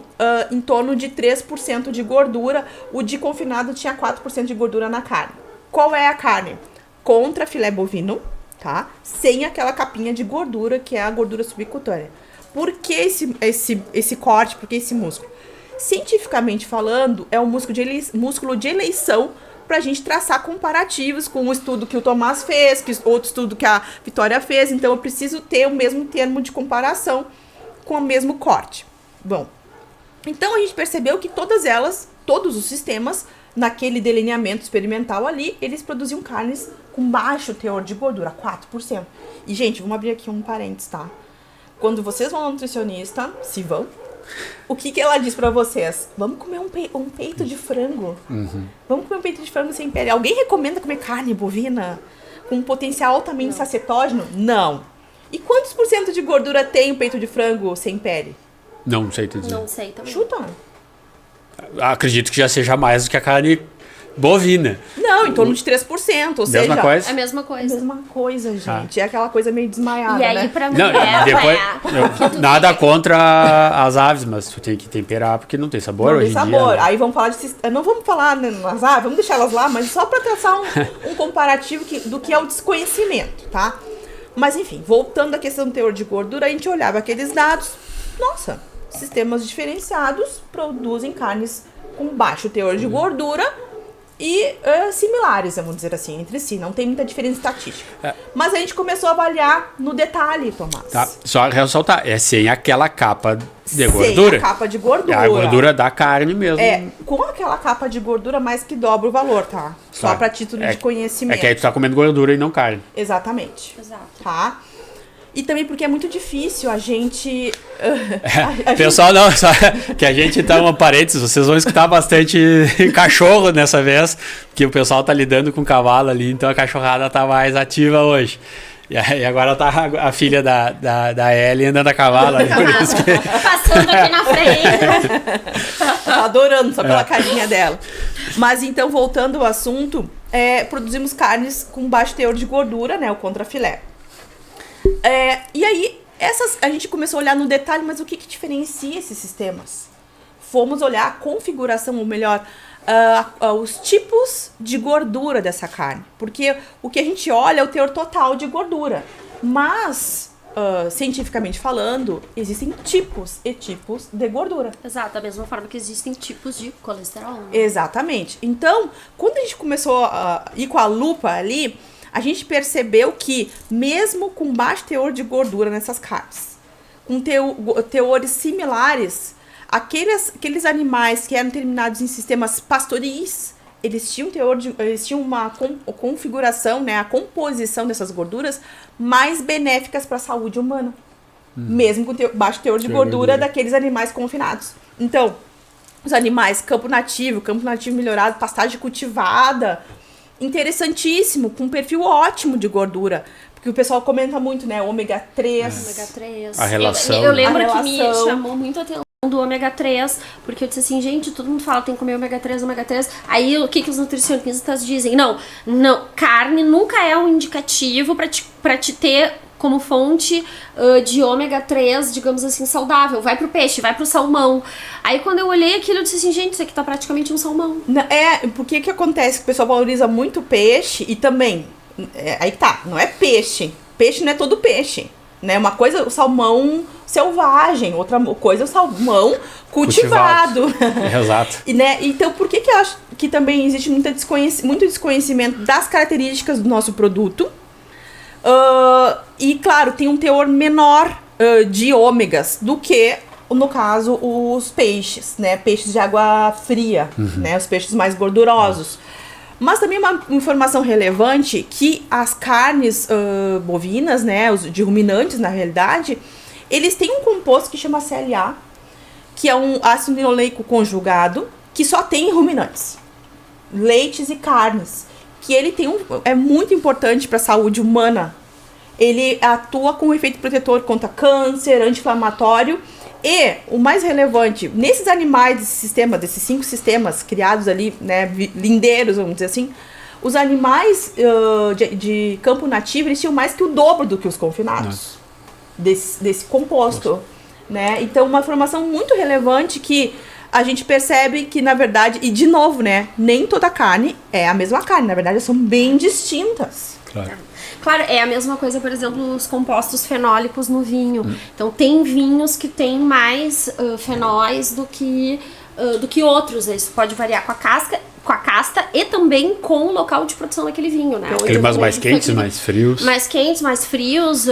Speaker 2: em torno de 3% de gordura. O de confinado tinha 4% de gordura na carne. Qual é a carne? Contra filé bovino, tá? Sem aquela capinha de gordura, que é a gordura subcutânea. Por que esse corte? Por que esse músculo? Cientificamente falando, é um músculo de eleição para a gente traçar comparativos com o estudo que o Tomás fez, outro estudo que a Vitória fez. Então, eu preciso ter o mesmo termo de comparação com o mesmo corte. Bom, então a gente percebeu que todos os sistemas, naquele delineamento experimental ali, eles produziam carnes com baixo teor de gordura, 4%. E, gente, vamos abrir aqui um parênteses, tá? Quando vocês vão ao nutricionista, se vão, o que ela diz pra vocês? Vamos comer um peito de frango. Uhum. Vamos comer um peito de frango sem pele. Alguém recomenda comer carne bovina com um potencial altamente sacetógeno? Não. E quantos % de gordura tem o peito de frango sem pele?
Speaker 3: Não sei te dizer.
Speaker 1: Não sei também.
Speaker 2: Chuta.
Speaker 3: Acredito que já seja mais do que a carne bovina.
Speaker 2: Não, em torno de 3%, ou seja...
Speaker 3: Mesma coisa?
Speaker 1: É a mesma coisa.
Speaker 2: Mesma coisa, gente. É aquela coisa meio desmaiada,
Speaker 1: E aí,
Speaker 2: né?
Speaker 1: pra
Speaker 3: Não,
Speaker 1: mulher,
Speaker 3: depois, nada contra as aves, mas tu tem que temperar porque não tem sabor
Speaker 2: Não
Speaker 3: hoje
Speaker 2: tem
Speaker 3: em dia.
Speaker 2: sabor.
Speaker 3: Né?
Speaker 2: Aí vamos falar de... Não vamos falar nas aves, vamos deixar elas lá, mas só pra traçar um comparativo do que é o desconhecimento, tá? Mas enfim, voltando à questão do teor de gordura, a gente olhava aqueles dados. Nossa, sistemas diferenciados produzem carnes com baixo teor de gordura e similares, vamos dizer assim, entre si. Não tem muita diferença estatística. Mas a gente começou a avaliar no detalhe, Tomás.
Speaker 3: Tá, só ressaltar, é sem aquela capa de
Speaker 2: Sem
Speaker 3: gordura.
Speaker 2: a capa de gordura.
Speaker 3: É a gordura da carne mesmo.
Speaker 2: Com aquela capa de gordura mais que dobra o valor, tá? Só
Speaker 3: Tá.
Speaker 2: pra título de conhecimento.
Speaker 3: É que aí tu tá comendo gordura e não carne.
Speaker 2: Exatamente.
Speaker 1: Exato.
Speaker 2: Tá? E também porque é muito difícil a gente...
Speaker 3: Pessoal, não, só que a gente tá uma parênteses, vocês vão escutar bastante cachorro nessa vez, que o pessoal tá lidando com cavalo ali, então a cachorrada tá mais ativa hoje. E aí agora tá a filha da Ellie andando a cavalo ali, por isso que...
Speaker 1: Passando aqui na frente.
Speaker 2: Tá adorando só pela carinha dela. Mas então, voltando ao assunto, produzimos carnes com baixo teor de gordura, né? O contrafilé. E aí, a gente começou a olhar no detalhe, mas o que diferencia esses sistemas? Fomos olhar a configuração, ou melhor, os tipos de gordura dessa carne. Porque o que a gente olha é o teor total de gordura. Mas, cientificamente falando, existem tipos e tipos de gordura.
Speaker 1: Exato, da mesma forma que existem tipos de colesterol. Né?
Speaker 2: Exatamente. Então, quando a gente começou a ir com a lupa ali, a gente percebeu que, mesmo com baixo teor de gordura nessas carnes, com teores similares, aqueles animais que eram terminados em sistemas pastoris, eles tinham uma configuração, né, a composição dessas gorduras mais benéficas para a saúde humana, mesmo com baixo teor de gordura daqueles animais confinados. Então, os animais campo nativo melhorado, pastagem cultivada, interessantíssimo, com um perfil ótimo de gordura. Porque o pessoal comenta muito, né? Ômega 3.
Speaker 1: Ômega 3.
Speaker 3: A relação.
Speaker 1: Eu lembro
Speaker 2: A
Speaker 1: que me
Speaker 2: relação.
Speaker 1: chamou muito a atenção do ômega 3, porque eu disse assim, gente, todo mundo fala tem que comer ômega 3. Aí o que os nutricionistas dizem? Não, carne nunca é um indicativo pra te ter como fonte de ômega 3, digamos assim, saudável. Vai pro peixe, vai pro salmão. Aí quando eu olhei aquilo, eu disse assim, gente, isso aqui tá praticamente um salmão.
Speaker 2: Porque que acontece? O pessoal valoriza muito o peixe e também, aí tá, não é peixe. Peixe não é todo peixe, né? Uma coisa, o salmão selvagem, outra coisa, o salmão cultivado.
Speaker 3: Exato.
Speaker 2: Então, por que eu acho que também existe muito desconhecimento das características do nosso produto? E claro, tem um teor menor de ômegas do que, no caso, os peixes, né? Peixes de água fria, né? Os peixes mais gordurosos. Mas também uma informação relevante que as carnes bovinas, né? Os de ruminantes, na realidade, eles têm um composto que chama CLA, que é um ácido linoleico conjugado, que só tem em ruminantes, leites e carnes. Que ele é muito importante para a saúde humana. Ele atua com efeito protetor contra câncer, anti-inflamatório. E o mais relevante, nesses animais desses 5 sistemas criados ali, né, lindeiros, vamos dizer assim, os animais de campo nativo, eles tinham mais que o dobro do que os confinados. Desse composto. Né? Então, uma informação muito relevante que a gente percebe que, na verdade, e de novo, né, nem toda carne é a mesma carne, na verdade, são bem distintas.
Speaker 1: Claro, é a mesma coisa, por exemplo, os compostos fenólicos no vinho. Então, tem vinhos que têm mais fenóis do que outros. Isso pode variar com a casta e também com o local de produção daquele vinho, né?
Speaker 3: Climas mais quentes, mais frios.
Speaker 1: Mais quentes, mais frios,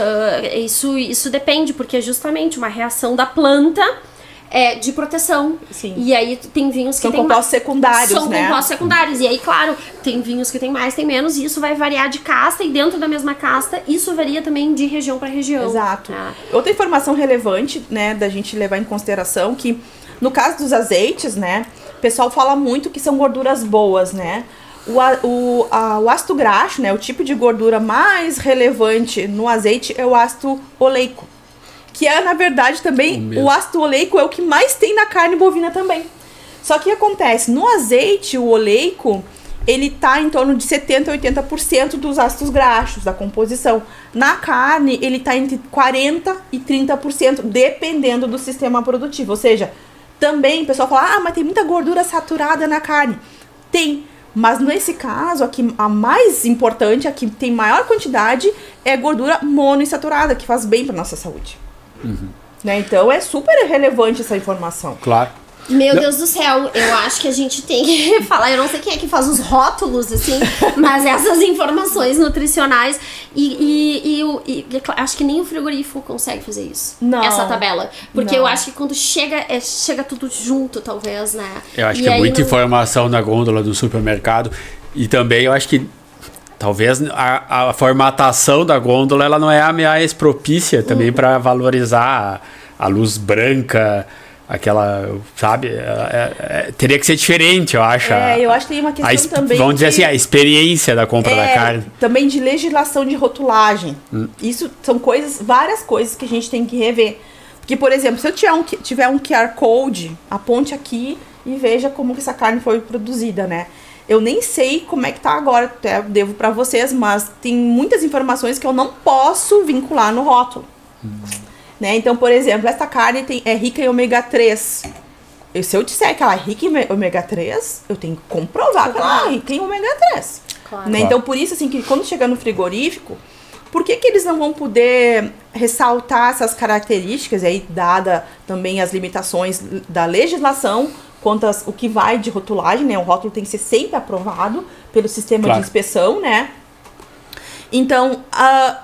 Speaker 1: isso depende, porque é justamente uma reação da planta de proteção.
Speaker 2: Sim.
Speaker 1: E aí tem vinhos que
Speaker 2: são
Speaker 1: tem
Speaker 2: compostos secundários,
Speaker 1: são
Speaker 2: né?
Speaker 1: compostos secundários. E aí, claro, tem vinhos que tem mais, tem menos, e isso vai variar de casta, e dentro da mesma casta, isso varia também de região para região.
Speaker 2: Exato. Outra informação relevante, né, da gente levar em consideração, que no caso dos azeites, né, o pessoal fala muito que são gorduras boas, né? O ácido graxo, né, o tipo de gordura mais relevante no azeite é o ácido oleico. Que é, na verdade, também, o ácido oleico é o que mais tem na carne bovina também. Só que acontece, no azeite, o oleico, ele tá em torno de 70% a 80% dos ácidos graxos da composição. Na carne, ele tá entre 40% e 30%, dependendo do sistema produtivo. Ou seja, também o pessoal fala, mas tem muita gordura saturada na carne. Tem, mas nesse caso, a mais importante, a que tem maior quantidade, é gordura monoinsaturada, que faz bem para nossa saúde. Né? Então, é super relevante essa informação.
Speaker 3: Claro.
Speaker 1: Meu Deus do céu, eu acho que a gente tem que falar, eu não sei quem é que faz os rótulos, assim, mas essas informações nutricionais acho que nem o frigorífico consegue fazer isso.
Speaker 2: Não.
Speaker 1: Essa tabela. Porque
Speaker 2: Não.
Speaker 1: eu acho que quando chega tudo junto, talvez, né?
Speaker 3: Eu acho que é muita informação na gôndola do supermercado. E também eu acho que talvez a formatação da gôndola ela não é a mais propícia também para valorizar a luz branca, aquela, sabe? Teria que ser diferente, eu acho.
Speaker 2: Eu acho que tem uma questão também.
Speaker 3: Vamos dizer assim, a experiência da compra da carne.
Speaker 2: Também de legislação de rotulagem. Isso são várias coisas que a gente tem que rever. Porque, por exemplo, se eu tiver um QR Code, aponte aqui e veja como que essa carne foi produzida, né? Eu nem sei como é que tá agora, até devo para vocês, mas tem muitas informações que eu não posso vincular no rótulo. Né? Então, por exemplo, essa carne é rica em ômega 3. E se eu disser que ela é rica em ômega 3, eu tenho que comprovar que ela é rica em ômega 3.
Speaker 1: Claro.
Speaker 2: Né? Então, por isso, assim, que quando chegar no frigorífico, por que eles não vão poder ressaltar essas características, aí, dada também as limitações da legislação, quanto o que vai de rotulagem, né? O rótulo tem que ser sempre aprovado pelo sistema de inspeção, né? Então,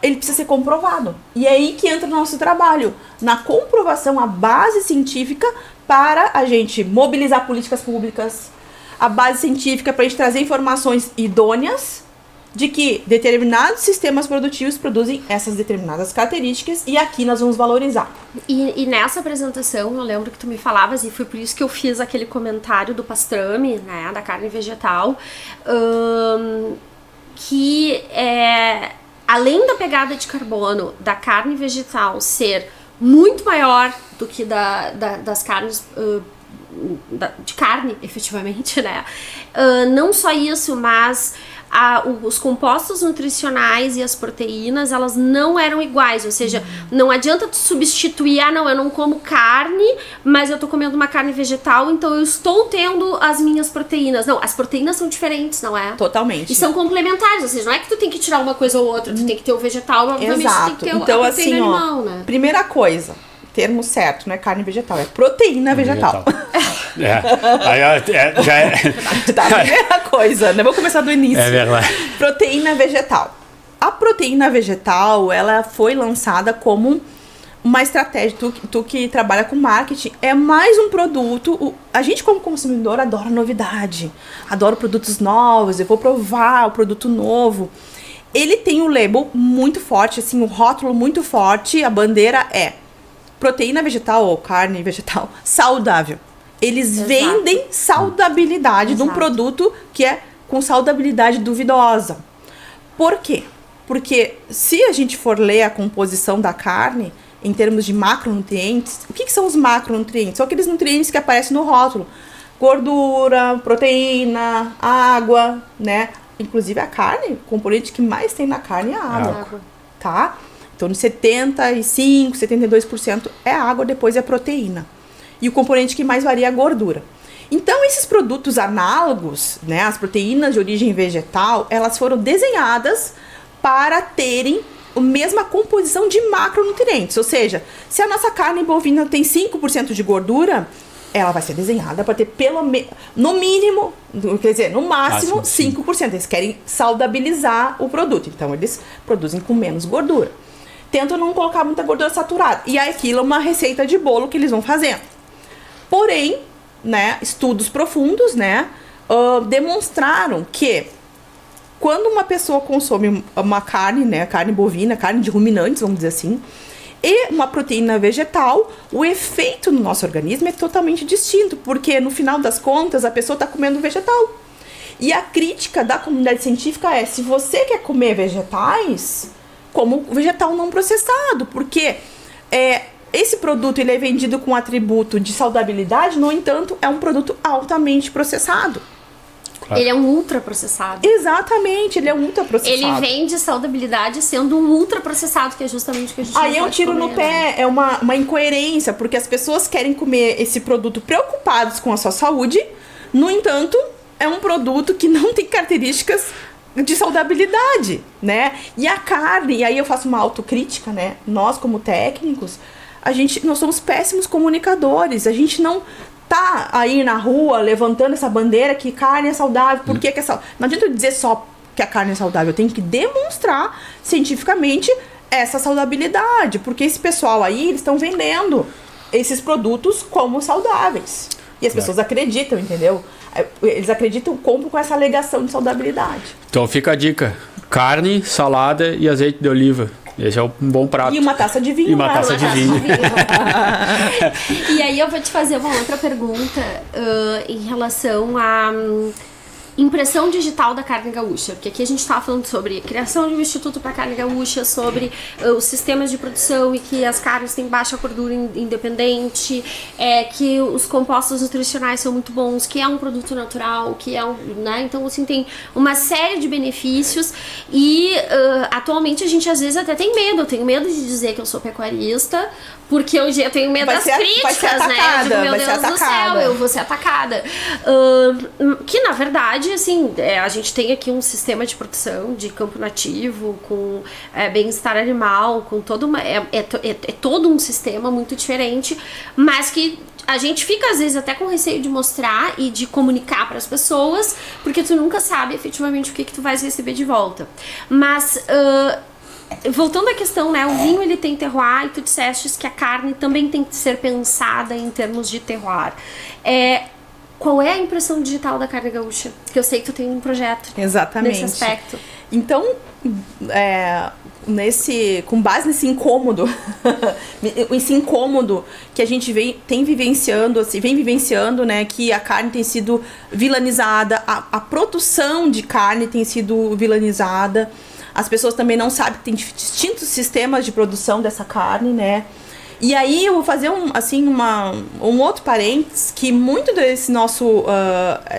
Speaker 2: ele precisa ser comprovado. E é aí que entra o nosso trabalho. Na comprovação, a base científica para a gente mobilizar políticas públicas, a base científica para a gente trazer informações idôneas de que determinados sistemas produtivos produzem essas determinadas características e aqui nós vamos valorizar.
Speaker 1: E nessa apresentação, eu lembro que tu me falavas, e foi por isso que eu fiz aquele comentário do pastrame, né, da carne vegetal, que além da pegada de carbono da carne vegetal ser muito maior do que das carnes de carne, efetivamente, né? Não só isso, mas os compostos nutricionais e as proteínas, elas não eram iguais, ou seja, não adianta tu substituir, não, eu não como carne, mas eu tô comendo uma carne vegetal, então eu estou tendo as minhas proteínas. Não, as proteínas são diferentes, não é?
Speaker 2: Totalmente.
Speaker 1: E são complementares, ou seja, não é que tu tem que tirar uma coisa ou outra, tu tem que ter o vegetal, obviamente tu tem que ter
Speaker 2: então,
Speaker 1: a proteína animal, né?
Speaker 2: Primeira coisa, termo certo, não é carne vegetal, é proteína vegetal.
Speaker 3: Já é.
Speaker 2: Tá, primeira coisa, né? Vou começar do início.
Speaker 3: É verdade.
Speaker 2: Proteína vegetal. A proteína vegetal, ela foi lançada como uma estratégia, tu que trabalha com marketing, é mais um produto. A gente como consumidor adora novidade, adora produtos novos, eu vou provar o produto novo. Ele tem um label muito forte, assim, um rótulo muito forte, a bandeira é proteína vegetal ou carne vegetal saudável. Eles vendem saudabilidade de um produto que é com saudabilidade duvidosa. Por quê? Porque se a gente for ler a composição da carne, em termos de macronutrientes, o que são os macronutrientes? São aqueles nutrientes que aparecem no rótulo. Gordura, proteína, água, né? Inclusive a carne, o componente que mais tem na carne é a água. Tá? Então, 75%, 72% é água, depois é proteína. E o componente que mais varia é a gordura. Então, esses produtos análogos, né, as proteínas de origem vegetal, elas foram desenhadas para terem a mesma composição de macronutrientes. Ou seja, se a nossa carne bovina tem 5% de gordura, ela vai ser desenhada para ter no mínimo, quer dizer, no máximo 5%. Eles querem saudabilizar o produto. Então, eles produzem com menos gordura. Tentam não colocar muita gordura saturada. E aquilo é uma receita de bolo que eles vão fazendo. Porém, né, estudos profundos, né, demonstraram que quando uma pessoa consome uma carne, né, carne bovina, carne de ruminantes, vamos dizer assim, e uma proteína vegetal, o efeito no nosso organismo é totalmente distinto, porque no final das contas a pessoa está comendo vegetal. E a crítica da comunidade científica é: se você quer comer vegetais, como vegetal não processado, porque esse produto ele é vendido com atributo de saudabilidade, no entanto, é um produto altamente processado.
Speaker 3: Claro.
Speaker 1: Ele é um ultraprocessado.
Speaker 2: Exatamente, ele é ultraprocessado.
Speaker 1: Ele vende saudabilidade sendo um ultraprocessado, que é justamente o que a gente
Speaker 2: Aí
Speaker 1: não
Speaker 2: é um
Speaker 1: pode
Speaker 2: tiro
Speaker 1: comer,
Speaker 2: no pé,
Speaker 1: né?
Speaker 2: é uma incoerência, porque as pessoas querem comer esse produto preocupados com a sua saúde, no entanto, é um produto que não tem características de saudabilidade, né? E a carne, e aí eu faço uma autocrítica, né? Nós, como técnicos, nós somos péssimos comunicadores, a gente não tá aí na rua levantando essa bandeira que carne é saudável, por que é saudável? Não adianta eu dizer só que a carne é saudável, eu tenho que demonstrar cientificamente essa saudabilidade, porque esse pessoal aí, eles estão vendendo esses produtos como saudáveis. E as pessoas acreditam, entendeu? Eles acreditam, compram com essa alegação de saudabilidade.
Speaker 3: Então fica a dica: carne, salada e azeite de oliva. Esse é um bom prato.
Speaker 2: E uma taça de vinho.
Speaker 3: E uma taça de vinho.
Speaker 1: E aí eu vou te fazer uma outra pergunta em relação à impressão digital da carne gaúcha, porque aqui a gente estava falando sobre criação de um instituto para carne gaúcha, sobre os sistemas de produção e que as carnes têm baixa gordura independente, que os compostos nutricionais são muito bons, que é um produto natural, que é né? Então, assim, tem uma série de benefícios e atualmente a gente às vezes até tem medo. Eu tenho medo de dizer que eu sou pecuarista, porque hoje eu tenho medo das críticas, né? Eu digo, meu Deus do céu, eu vou ser atacada. Que na verdade, assim, a gente tem aqui um sistema de produção de campo nativo, com bem-estar animal, com todo todo um sistema muito diferente, mas que a gente fica às vezes até com receio de mostrar e de comunicar para as pessoas, porque tu nunca sabe efetivamente o que tu vais receber de volta. Mas voltando à questão, né, o vinho ele tem terroir e tu disseste que a carne também tem que ser pensada em termos de terroir. Qual é a impressão digital da carne gaúcha? Porque eu sei que tu tem um projeto
Speaker 2: exatamente
Speaker 1: nesse aspecto.
Speaker 2: Então, com base nesse incômodo, esse incômodo que a gente vem vivenciando, né, que a carne tem sido vilanizada, a produção de carne tem sido vilanizada. As pessoas também não sabem que tem distintos sistemas de produção dessa carne, né? E aí eu vou fazer um outro parênteses, que muito desse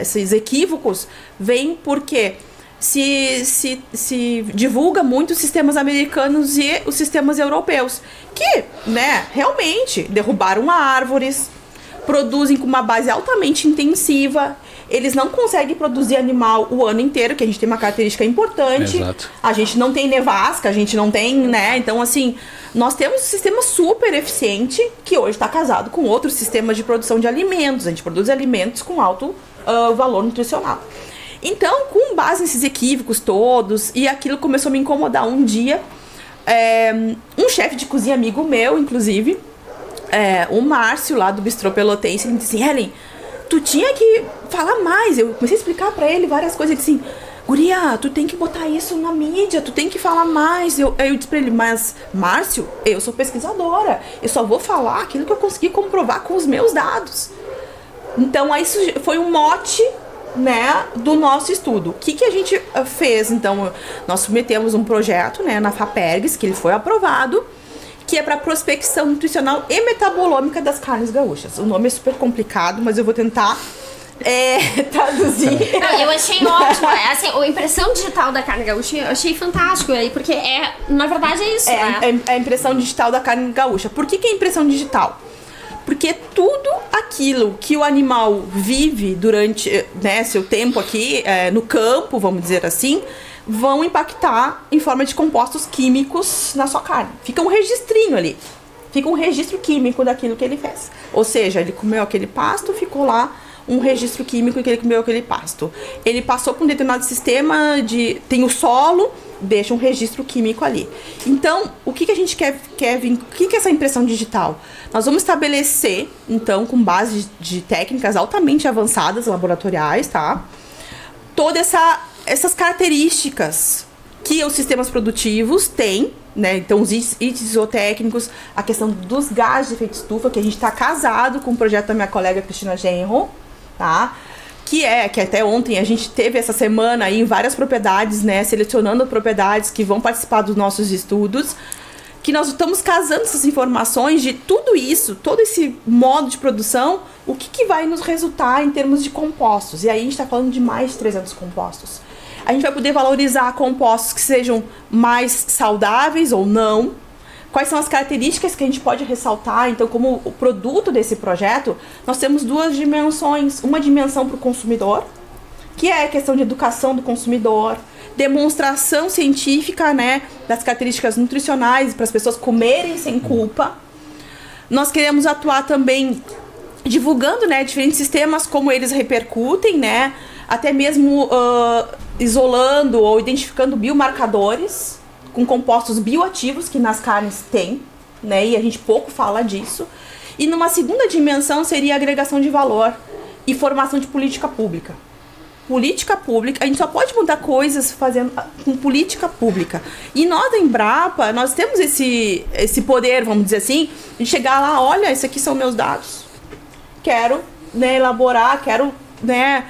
Speaker 2: esses equívocos vem porque se divulga muito os sistemas americanos e os sistemas europeus, que, né, realmente derrubaram árvores, produzem com uma base altamente intensiva. Eles não conseguem produzir animal o ano inteiro, que a gente tem uma característica importante.
Speaker 3: Exato.
Speaker 2: A gente não tem nevasca, a gente não tem, né? Então, assim, nós temos um sistema super eficiente que hoje está casado com outros sistemas de produção de alimentos. A gente produz alimentos com alto valor nutricional. Então, com base nesses equívocos todos, e aquilo começou a me incomodar um dia, um chefe de cozinha amigo meu, inclusive, o Márcio, lá do Bistrô Pelotense, ele disse: Helen, tu tinha que falar mais. Eu comecei a explicar pra ele várias coisas. Ele disse assim: guria, tu tem que botar isso na mídia, tu tem que falar mais. Aí eu disse pra ele: mas, Márcio, eu sou pesquisadora, eu só vou falar aquilo que eu consegui comprovar com os meus dados. Então, aí isso foi um mote, né, do nosso estudo. O que a gente fez? Então, nós submetemos um projeto, né, na FAPERGS, que ele foi aprovado, que é para prospecção nutricional e metabolômica das carnes gaúchas. O nome é super complicado, mas eu vou tentar traduzir.
Speaker 1: Não, eu achei ótimo. Assim, a impressão digital da carne gaúcha eu achei fantástico aí, porque na verdade é isso, né?
Speaker 2: É a impressão digital da carne gaúcha. Por que é impressão digital? Porque tudo aquilo que o animal vive durante, né, seu tempo aqui no campo, vamos dizer assim, vão impactar em forma de compostos químicos na sua carne. Fica um registrinho ali. Fica um registro químico daquilo que ele fez. Ou seja, ele comeu aquele pasto, ficou lá um registro químico que ele comeu aquele pasto. Ele passou por um determinado sistema tem o solo, deixa um registro químico ali. Então, o que a gente quer vir? O que é essa impressão digital? Nós vamos estabelecer, então, com base de técnicas altamente avançadas, laboratoriais, tá? Todas essas características que os sistemas produtivos têm, né? Então, os itens zootécnicos, a questão dos gases de efeito estufa, que a gente está casado com o projeto da minha colega Cristina Genro, tá? Que até ontem a gente teve essa semana aí em várias propriedades, né? Selecionando propriedades que vão participar dos nossos estudos, que nós estamos casando essas informações de tudo isso, todo esse modo de produção, o que vai nos resultar em termos de compostos. E aí a gente está falando de mais de 300 compostos. A gente vai poder valorizar compostos que sejam mais saudáveis ou não. Quais são as características que a gente pode ressaltar? Então, como o produto desse projeto, nós temos 2 dimensões. Uma dimensão para o consumidor, que é a questão de educação do consumidor, demonstração científica, né, das características nutricionais para as pessoas comerem sem culpa. Nós queremos atuar também divulgando, né, diferentes sistemas, como eles repercutem, né, até mesmo isolando ou identificando biomarcadores com compostos bioativos que nas carnes tem, né, e a gente pouco fala disso. E numa segunda dimensão seria a agregação de valor e formação de política pública. Política pública, a gente só pode mudar coisas fazendo com política pública. E nós da Embrapa, nós temos esse poder, vamos dizer assim, de chegar lá, olha, esses aqui são meus dados. Quero, né, elaborar, quero, né,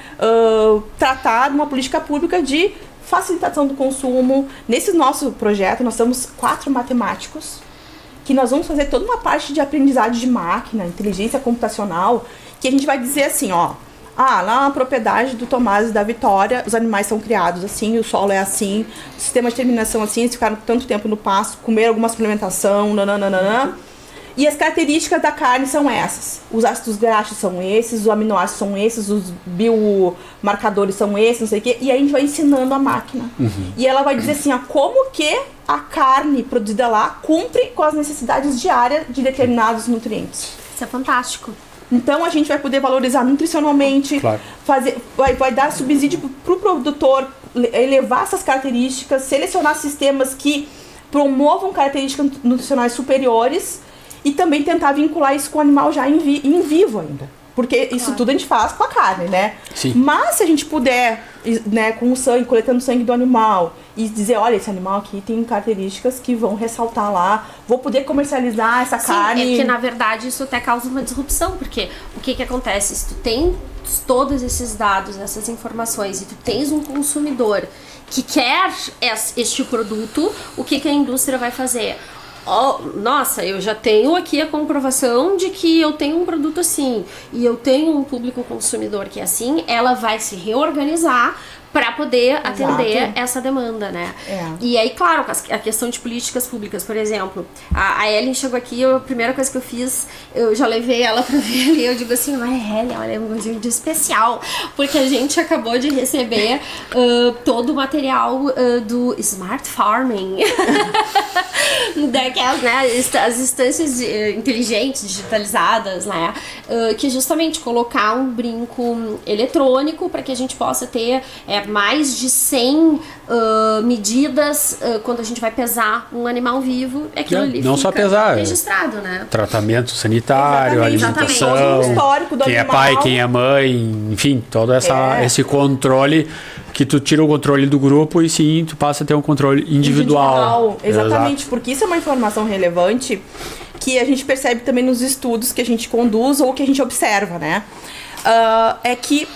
Speaker 2: tratar de uma política pública de facilitação do consumo. Nesse nosso projeto, nós temos 4 matemáticos, que nós vamos fazer toda uma parte de aprendizagem de máquina, inteligência computacional, que a gente vai dizer assim, ó, lá na propriedade do Tomás e da Vitória, os animais são criados assim, o solo é assim, o sistema de terminação assim, eles ficaram tanto tempo no pasto, comeram alguma suplementação, nananana. E as características da carne são essas. Os ácidos graxos são esses, os aminoácidos são esses, os biomarcadores são esses, não sei o quê. E aí a gente vai ensinando a máquina. E ela vai dizer assim, ó, como que a carne produzida lá cumpre com as necessidades diárias de determinados nutrientes.
Speaker 1: Isso é fantástico.
Speaker 2: Então a gente vai poder valorizar nutricionalmente,
Speaker 3: Claro.
Speaker 2: vai dar subsídio para o produtor elevar essas características, selecionar sistemas que promovam características nutricionais superiores e também tentar vincular isso com o animal já em vivo ainda. Porque isso tudo a gente faz com a carne, né?
Speaker 3: Sim.
Speaker 2: Mas se a gente puder, né, com o sangue, coletando sangue do animal e dizer, olha, esse animal aqui tem características que vão ressaltar lá, vou poder comercializar essa carne.
Speaker 1: É que na verdade isso até causa uma disrupção, porque o que acontece? Se tu tem todos esses dados, essas informações, e tu tens um consumidor que quer este produto, o que a indústria vai fazer? Nossa, eu já tenho aqui a comprovação de que eu tenho um produto assim e eu tenho um público consumidor que é assim, ela vai se reorganizar para poder atender essa demanda, né? E aí, claro, a questão de políticas públicas, por exemplo, a Ellen chegou aqui, a primeira coisa que eu fiz, eu já levei ela para ver ali, eu digo assim, Ellen, olha, é um gostinho de especial, porque a gente acabou de receber todo o material do Smart Farming, daquelas, né, as instâncias inteligentes, digitalizadas, né, que justamente colocar um brinco eletrônico para que a gente possa ter mais de 100 medidas quando a gente vai pesar um animal vivo, aquilo ali
Speaker 3: não
Speaker 1: fica
Speaker 3: só pesar,
Speaker 1: registrado, né?
Speaker 3: Tratamento sanitário,
Speaker 2: Exatamente.
Speaker 3: alimentação,
Speaker 2: Todo o histórico do
Speaker 3: quem
Speaker 2: animal.
Speaker 3: é pai, quem é mãe, enfim, todo esse controle que tu tira o controle do grupo e sim, tu passa a ter um controle individual.
Speaker 2: Exatamente,
Speaker 3: Exato.
Speaker 2: porque isso é uma informação relevante que a gente percebe também nos estudos que a gente conduz ou que a gente observa, né? É que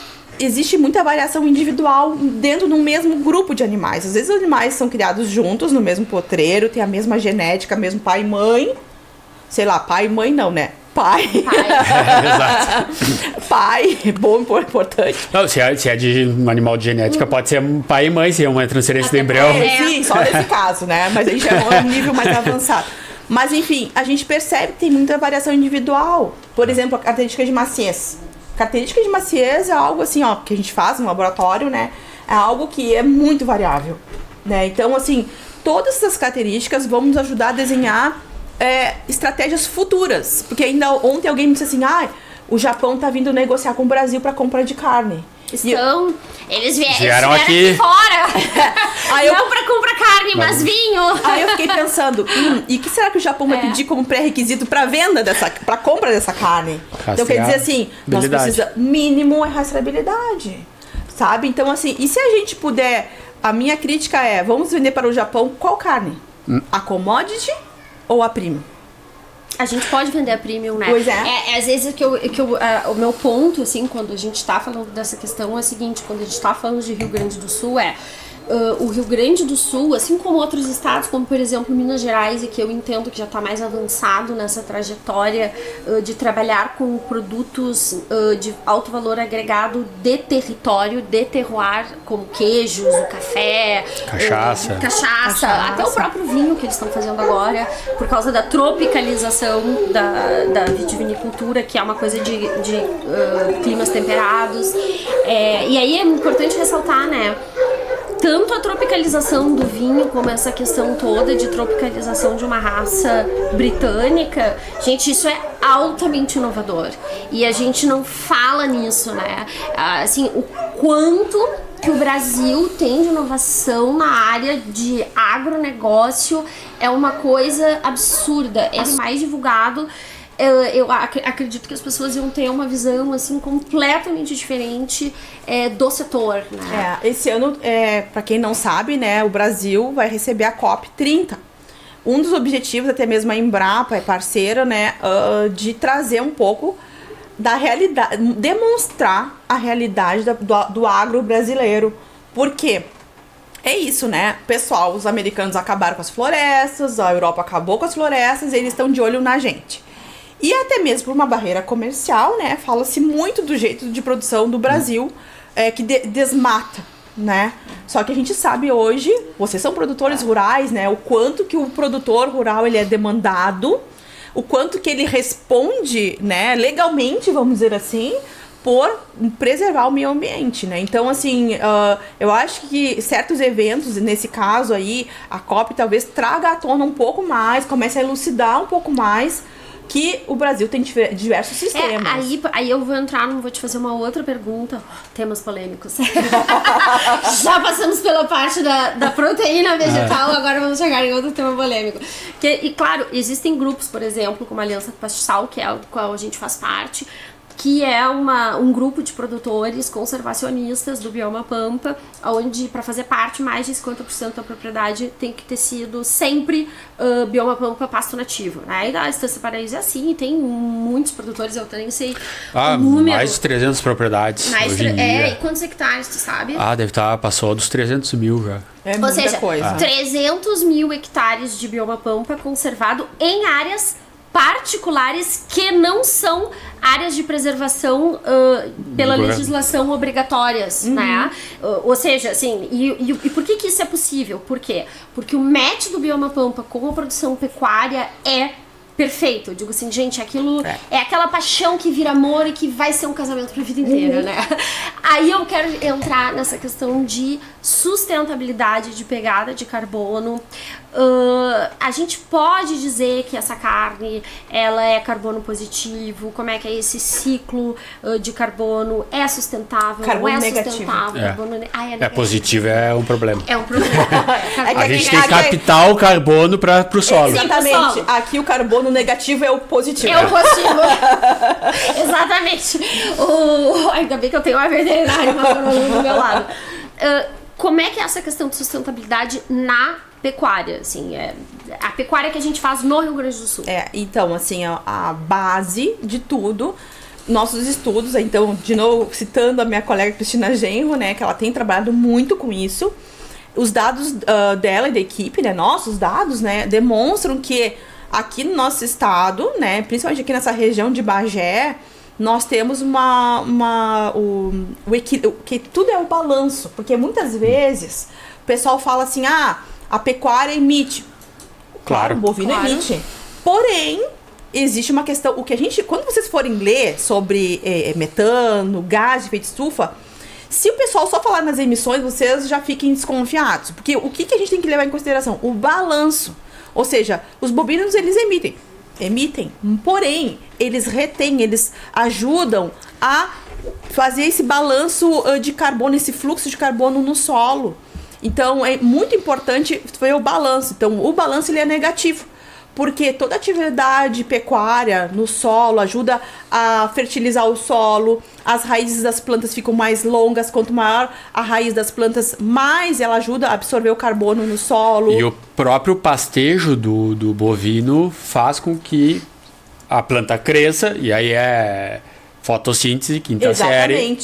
Speaker 2: existe muita variação individual dentro do mesmo grupo de animais. Às vezes os animais são criados juntos no mesmo potreiro, tem a mesma genética, mesmo pai e mãe. Sei lá, pai e mãe não, né? Pai.
Speaker 3: Exato.
Speaker 2: Pai, bom, importante.
Speaker 3: Não, se é de um animal de genética, pode ser pai e mãe, se é uma transferência de embrião.
Speaker 2: Sim, só nesse caso, né? Mas aí já é um nível mais avançado. Mas enfim, a gente percebe que tem muita variação individual. Por exemplo, a característica de maciez. Característica de maciez é algo assim, ó, que a gente faz no laboratório, né? É algo que é muito variável, né? Então, assim, todas essas características vão nos ajudar a desenhar estratégias futuras. Porque ainda ontem alguém me disse assim, o Japão tá vindo negociar com o Brasil para compra de carne.
Speaker 1: Eles vieram
Speaker 3: vieram aqui
Speaker 1: fora. Não pra comprar carne, mas vinho.
Speaker 2: Aí eu fiquei pensando, e o que será que o Japão vai pedir como pré-requisito pra venda pra compra dessa carne? Então quer dizer assim, nós precisamos, mínimo é rastreabilidade, sabe? Então assim, e se a gente puder, a minha crítica é, vamos vender para o Japão qual carne? A commodity ou a premium?
Speaker 1: A gente pode vender a premium, né?
Speaker 2: Pois é.
Speaker 1: Às vezes o meu ponto, assim, quando a gente tá falando dessa questão é o seguinte, quando a gente tá falando de Rio Grande do Sul o Rio Grande do Sul, assim como outros estados, como por exemplo Minas Gerais, e que eu entendo que já está mais avançado nessa trajetória de trabalhar com produtos de alto valor agregado de território, de terroir, como queijos, o café, cachaça, até o próprio vinho que eles estão fazendo agora, por causa da tropicalização da vitivinicultura, que é uma coisa de climas temperados. E aí é importante ressaltar, né? Tanto a tropicalização do vinho, como essa questão toda de tropicalização de uma raça britânica, gente, isso é altamente inovador. E a gente não fala nisso, né? Assim, o quanto que o Brasil tem de inovação na área de agronegócio é uma coisa absurda. É mais divulgado. Eu acredito que as pessoas iam ter uma visão assim completamente diferente do setor, né?
Speaker 2: Esse ano, para quem não sabe, né, o Brasil vai receber a COP30. Um dos objetivos, até mesmo a Embrapa é parceira, né, de trazer um pouco da realidade, demonstrar a realidade do agro brasileiro. Por quê? É isso, né? Pessoal, os americanos acabaram com as florestas, a Europa acabou com as florestas, e eles estão de olho na gente. E até mesmo por uma barreira comercial, né? Fala-se muito do jeito de produção do Brasil, que desmata, né? Só que a gente sabe hoje, vocês são produtores rurais, né? O quanto que o produtor rural ele é demandado, o quanto que ele responde, né? Legalmente, vamos dizer assim, por preservar o meio ambiente, né? Então, assim, eu acho que certos eventos, nesse caso aí, a COP talvez traga à tona um pouco mais, comece a elucidar um pouco mais que o Brasil tem diversos sistemas.
Speaker 1: Aí eu vou entrar, vou te fazer uma outra pergunta. Temas polêmicos. Já passamos pela parte da proteína vegetal, agora vamos chegar em outro tema polêmico. E claro, existem grupos, por exemplo, como a Aliança Pastiçal, que é o do qual a gente faz parte, que é um grupo de produtores conservacionistas do bioma Pampa, onde para fazer parte mais de 50% da propriedade tem que ter sido sempre bioma Pampa pasto nativo, né? E da Estância Paraíso é assim, tem muitos produtores, eu nem sei o número.
Speaker 3: Mais de 300 propriedades hoje em dia.
Speaker 1: E quantos hectares, tu sabe?
Speaker 3: Deve estar, passou dos 300 mil já.
Speaker 2: É muita coisa.
Speaker 1: 300 mil hectares de bioma Pampa conservado em áreas particulares que não são áreas de preservação pela legislação obrigatórias, né? Ou seja, assim, e por que isso é possível? Por quê? Porque o match do bioma Pampa com a produção pecuária é perfeito. Eu digo assim, gente, aquilo é aquela paixão que vira amor e que vai ser um casamento pra vida inteira, né? Aí eu quero entrar nessa questão de sustentabilidade, de pegada de carbono. A gente pode dizer que essa carne ela é carbono positivo? Como é que é esse ciclo de carbono? É sustentável?
Speaker 2: Carbono
Speaker 1: não é
Speaker 2: negativo.
Speaker 1: sustentável?
Speaker 3: É positivo, é um problema.
Speaker 1: É um problema.
Speaker 3: A gente tem que captar o carbono pro solo.
Speaker 2: Exatamente. Aqui o carbono negativo é o positivo.
Speaker 1: É o positivo. Exatamente. Ainda bem que eu tenho uma veterinária do meu lado. Como é que é essa questão de sustentabilidade na pecuária? Assim, a pecuária que a gente faz no Rio Grande do Sul.
Speaker 2: Então, assim, a base de tudo, nossos estudos, então, de novo, citando a minha colega Cristina Genro, né, que ela tem trabalhado muito com isso, os dados dela e da equipe, né, nossos dados, né, demonstram que aqui no nosso estado, né, principalmente aqui nessa região de Bagé, nós temos que tudo é o balanço, porque muitas vezes o pessoal fala assim, a pecuária emite. Claro, o bovino emite. Porém, existe uma questão, quando vocês forem ler sobre metano, gás de efeito estufa, se o pessoal só falar nas emissões, vocês já fiquem desconfiados, porque o que a gente tem que levar em consideração? O balanço. Ou seja, os bovinos, eles emitem, porém, eles retêm, eles ajudam a fazer esse balanço de carbono, esse fluxo de carbono no solo. Então, é muito importante ver o balanço. Então, o balanço ele é negativo, porque toda atividade pecuária no solo ajuda a fertilizar o solo, as raízes das plantas ficam mais longas, quanto maior a raiz das plantas, mais ela ajuda a absorver o carbono no solo.
Speaker 3: E o próprio pastejo do bovino faz com que a planta cresça, e aí é fotossíntese, quinta série,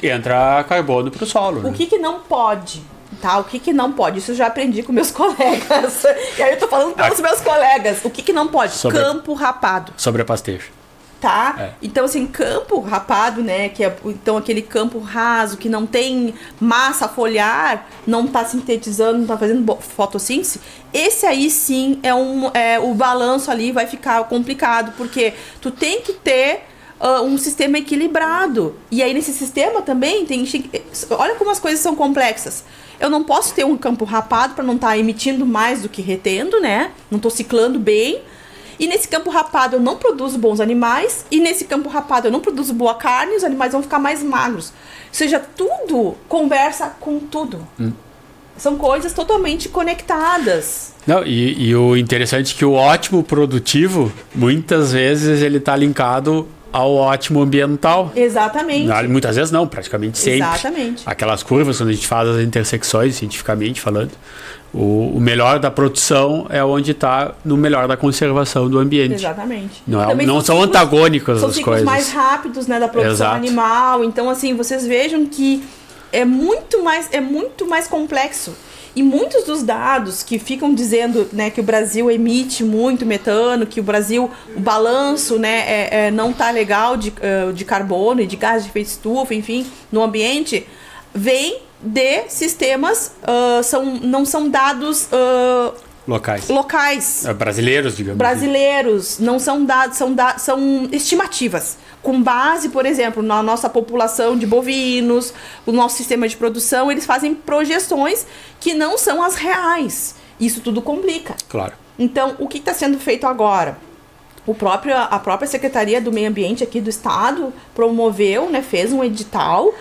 Speaker 3: entra carbono para o solo.
Speaker 2: O que não pode? tá? O que não pode? Isso eu já aprendi com meus colegas. E aí eu tô falando pelos meus colegas. O que não pode? Campo rapado.
Speaker 3: Sobre a pastejo.
Speaker 2: Tá? Então, assim, campo rapado, né? Que é então aquele campo raso que não tem massa foliar, não tá sintetizando, não tá fazendo fotossíntese. Esse aí sim o balanço ali vai ficar complicado, porque tu tem que ter um sistema equilibrado. E aí nesse sistema também olha como as coisas são complexas. Eu não posso ter um campo rapado para não estar emitindo mais do que retendo, né? Não estou ciclando bem. E nesse campo rapado eu não produzo bons animais. E nesse campo rapado eu não produzo boa carne. Os animais vão ficar mais magros. Ou seja, tudo conversa com tudo. São coisas totalmente conectadas.
Speaker 3: Não, e o interessante é que o ótimo produtivo, muitas vezes ele está linkado ao ótimo ambiental.
Speaker 2: Exatamente.
Speaker 3: Muitas vezes não, praticamente sempre.
Speaker 2: Exatamente.
Speaker 3: Aquelas curvas, quando a gente faz as intersecções, cientificamente falando, o melhor da produção é onde está no melhor da conservação do ambiente.
Speaker 2: Exatamente.
Speaker 3: Não são antagônicas as coisas.
Speaker 2: São ciclos mais rápidos, né, da produção animal. Então, assim, vocês vejam que é muito mais complexo. E muitos dos dados que ficam dizendo, né, que o Brasil emite muito metano, que o Brasil, o balanço, né, não tá legal de carbono e de gás de efeito estufa, enfim, no ambiente, vem de sistemas, não são dados locais.
Speaker 3: Brasileiros, digamos.
Speaker 2: Brasileiros, não são dados, são estimativas. Com base, por exemplo, na nossa população de bovinos, o nosso sistema de produção, eles fazem projeções que não são as reais. Isso tudo complica.
Speaker 3: Claro.
Speaker 2: Então, o que está sendo feito agora? A própria Secretaria do Meio Ambiente aqui do Estado promoveu, né, fez um edital,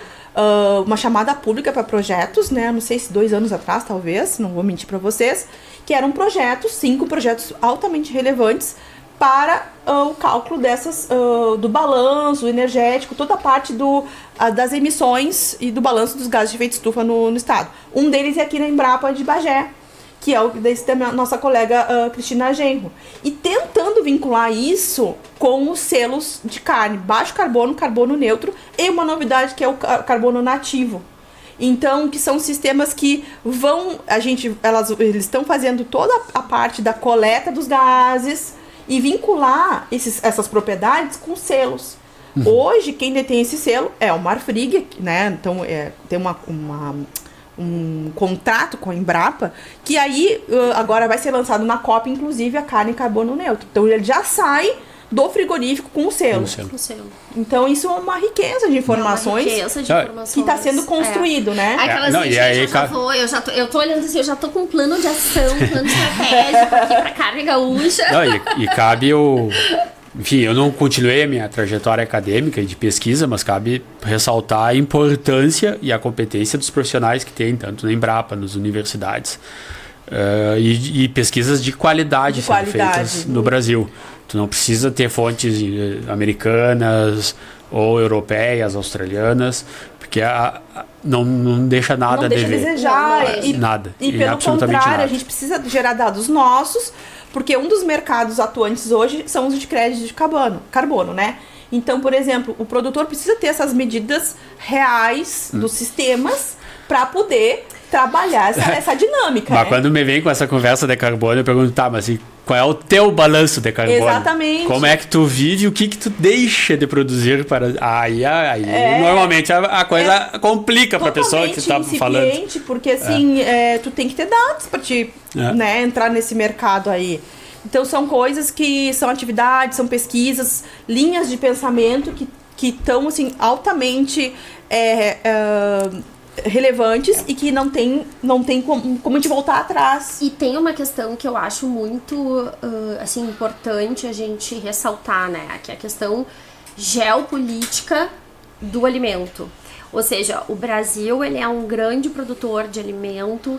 Speaker 2: uma chamada pública para projetos, né, não sei se 2 anos atrás, talvez, não vou mentir para vocês, que eram 5 projetos altamente relevantes para o cálculo do balanço energético, toda a parte das emissões e do balanço dos gases de efeito estufa no estado. Um deles é aqui na Embrapa de Bagé, que é o da nossa colega Cristina Genro. E tentando vincular isso com os selos de carne, baixo carbono, carbono neutro, e uma novidade que é o carbono nativo. Então, que são sistemas que eles estão fazendo toda a parte da coleta dos gases e vincular essas propriedades com selos. Hoje, quem detém esse selo é o Marfrig, né? Então, tem um contrato com a Embrapa, que aí agora vai ser lançado na COP, inclusive, a carne em carbono neutro. Então, ele já sai do frigorífico com o selo. Então, isso é uma riqueza de informações, que está sendo construído, né?
Speaker 1: Eu tô olhando assim, eu já tô com um plano de ação, um plano estratégico aqui pra carne gaúcha.
Speaker 3: E cabe Enfim, eu não continuei a minha trajetória acadêmica e de pesquisa, mas cabe ressaltar a importância e a competência dos profissionais que tem, tanto na Embrapa, nas universidades, e pesquisas de qualidade sendo feitas no Brasil. Tu não precisa ter fontes americanas ou europeias, australianas, porque não deixa nada a
Speaker 2: desejar.
Speaker 3: Nada.
Speaker 2: E pelo contrário, a gente precisa gerar dados nossos, porque um dos mercados atuantes hoje são os de crédito de carbono, né? Então, por exemplo, o produtor precisa ter essas medidas reais dos sistemas para poder trabalhar essa dinâmica.
Speaker 3: Mas quando me vem com essa conversa de carbono, eu pergunto, mas qual é o teu balanço de carbono?
Speaker 2: Exatamente.
Speaker 3: Como é que tu vive, o que tu deixa de produzir para... Aí normalmente a coisa complica para a pessoa que está falando.
Speaker 2: Porque assim, tu tem que ter dados para te entrar nesse mercado aí. Então são coisas que são atividades, são pesquisas, linhas de pensamento que estão assim, altamente relevantes e que não tem como a gente voltar atrás.
Speaker 1: E tem uma questão que eu acho muito assim, importante a gente ressaltar, né? Que é a questão geopolítica do alimento. Ou seja, o Brasil ele é um grande produtor de alimento,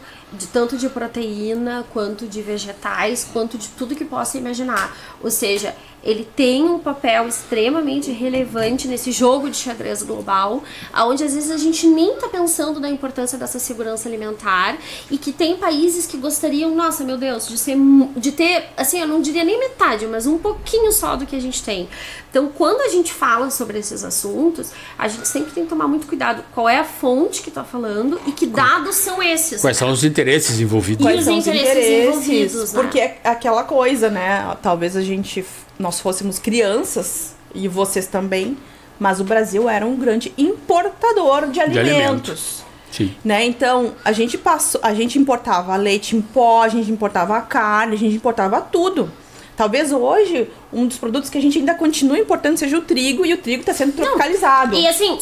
Speaker 1: tanto de proteína, quanto de vegetais, quanto de tudo que possa imaginar. Ou seja, ele tem um papel extremamente relevante nesse jogo de xadrez global, onde às vezes a gente nem está pensando na importância dessa segurança alimentar, e que tem países que gostariam, nossa, meu Deus, de ter, assim, eu não diria nem metade, mas um pouquinho só do que a gente tem. Então, quando a gente fala sobre esses assuntos, a gente sempre tem que tomar muito cuidado. Qual é a fonte que tá falando e que dados são esses?
Speaker 3: Quais são os interesses envolvidos?
Speaker 1: E os interesses envolvidos, né?
Speaker 2: Porque é aquela coisa, né? Talvez nós fôssemos crianças, e vocês também, mas o Brasil era um grande importador de alimentos.
Speaker 3: Sim.
Speaker 2: Né? Então, a gente importava leite em pó, a gente importava carne, a gente importava tudo. Talvez hoje, um dos produtos que a gente ainda continua importando seja o trigo, e o trigo está sendo tropicalizado.
Speaker 1: E assim,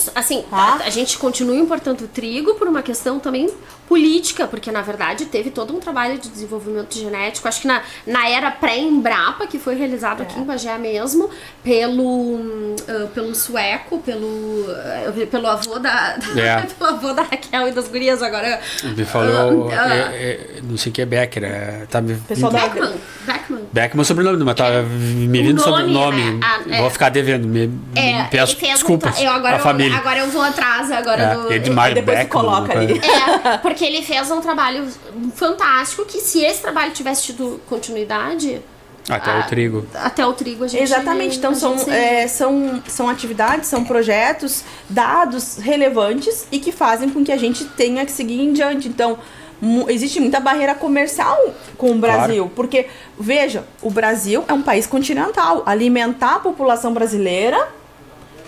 Speaker 1: a gente continua importando o trigo por uma questão também política, porque na verdade teve todo um trabalho de desenvolvimento genético, acho que na era pré-Embrapa, que foi realizado aqui em Bagé mesmo, pelo sueco, pelo avô pelo avô da Raquel e das gurias agora.
Speaker 3: Me falou, não sei o que é Becker,
Speaker 2: Pessoal da
Speaker 3: Beckman, sobrenome, mas tá me vindo sobrenome. Vou ficar devendo, peço desculpas à família.
Speaker 1: Agora eu vou atrás do...
Speaker 3: Edmar
Speaker 2: depois
Speaker 3: Beckman.
Speaker 2: Coloca ali.
Speaker 1: Porque ele fez um trabalho fantástico, que se esse trabalho tivesse tido continuidade...
Speaker 3: Até
Speaker 1: o trigo a gente...
Speaker 2: Exatamente, então são atividades, são projetos, dados relevantes e que fazem com que a gente tenha que seguir em diante. Então, existe muita barreira comercial com o Brasil, porque, veja, o Brasil é um país continental. Alimentar a população brasileira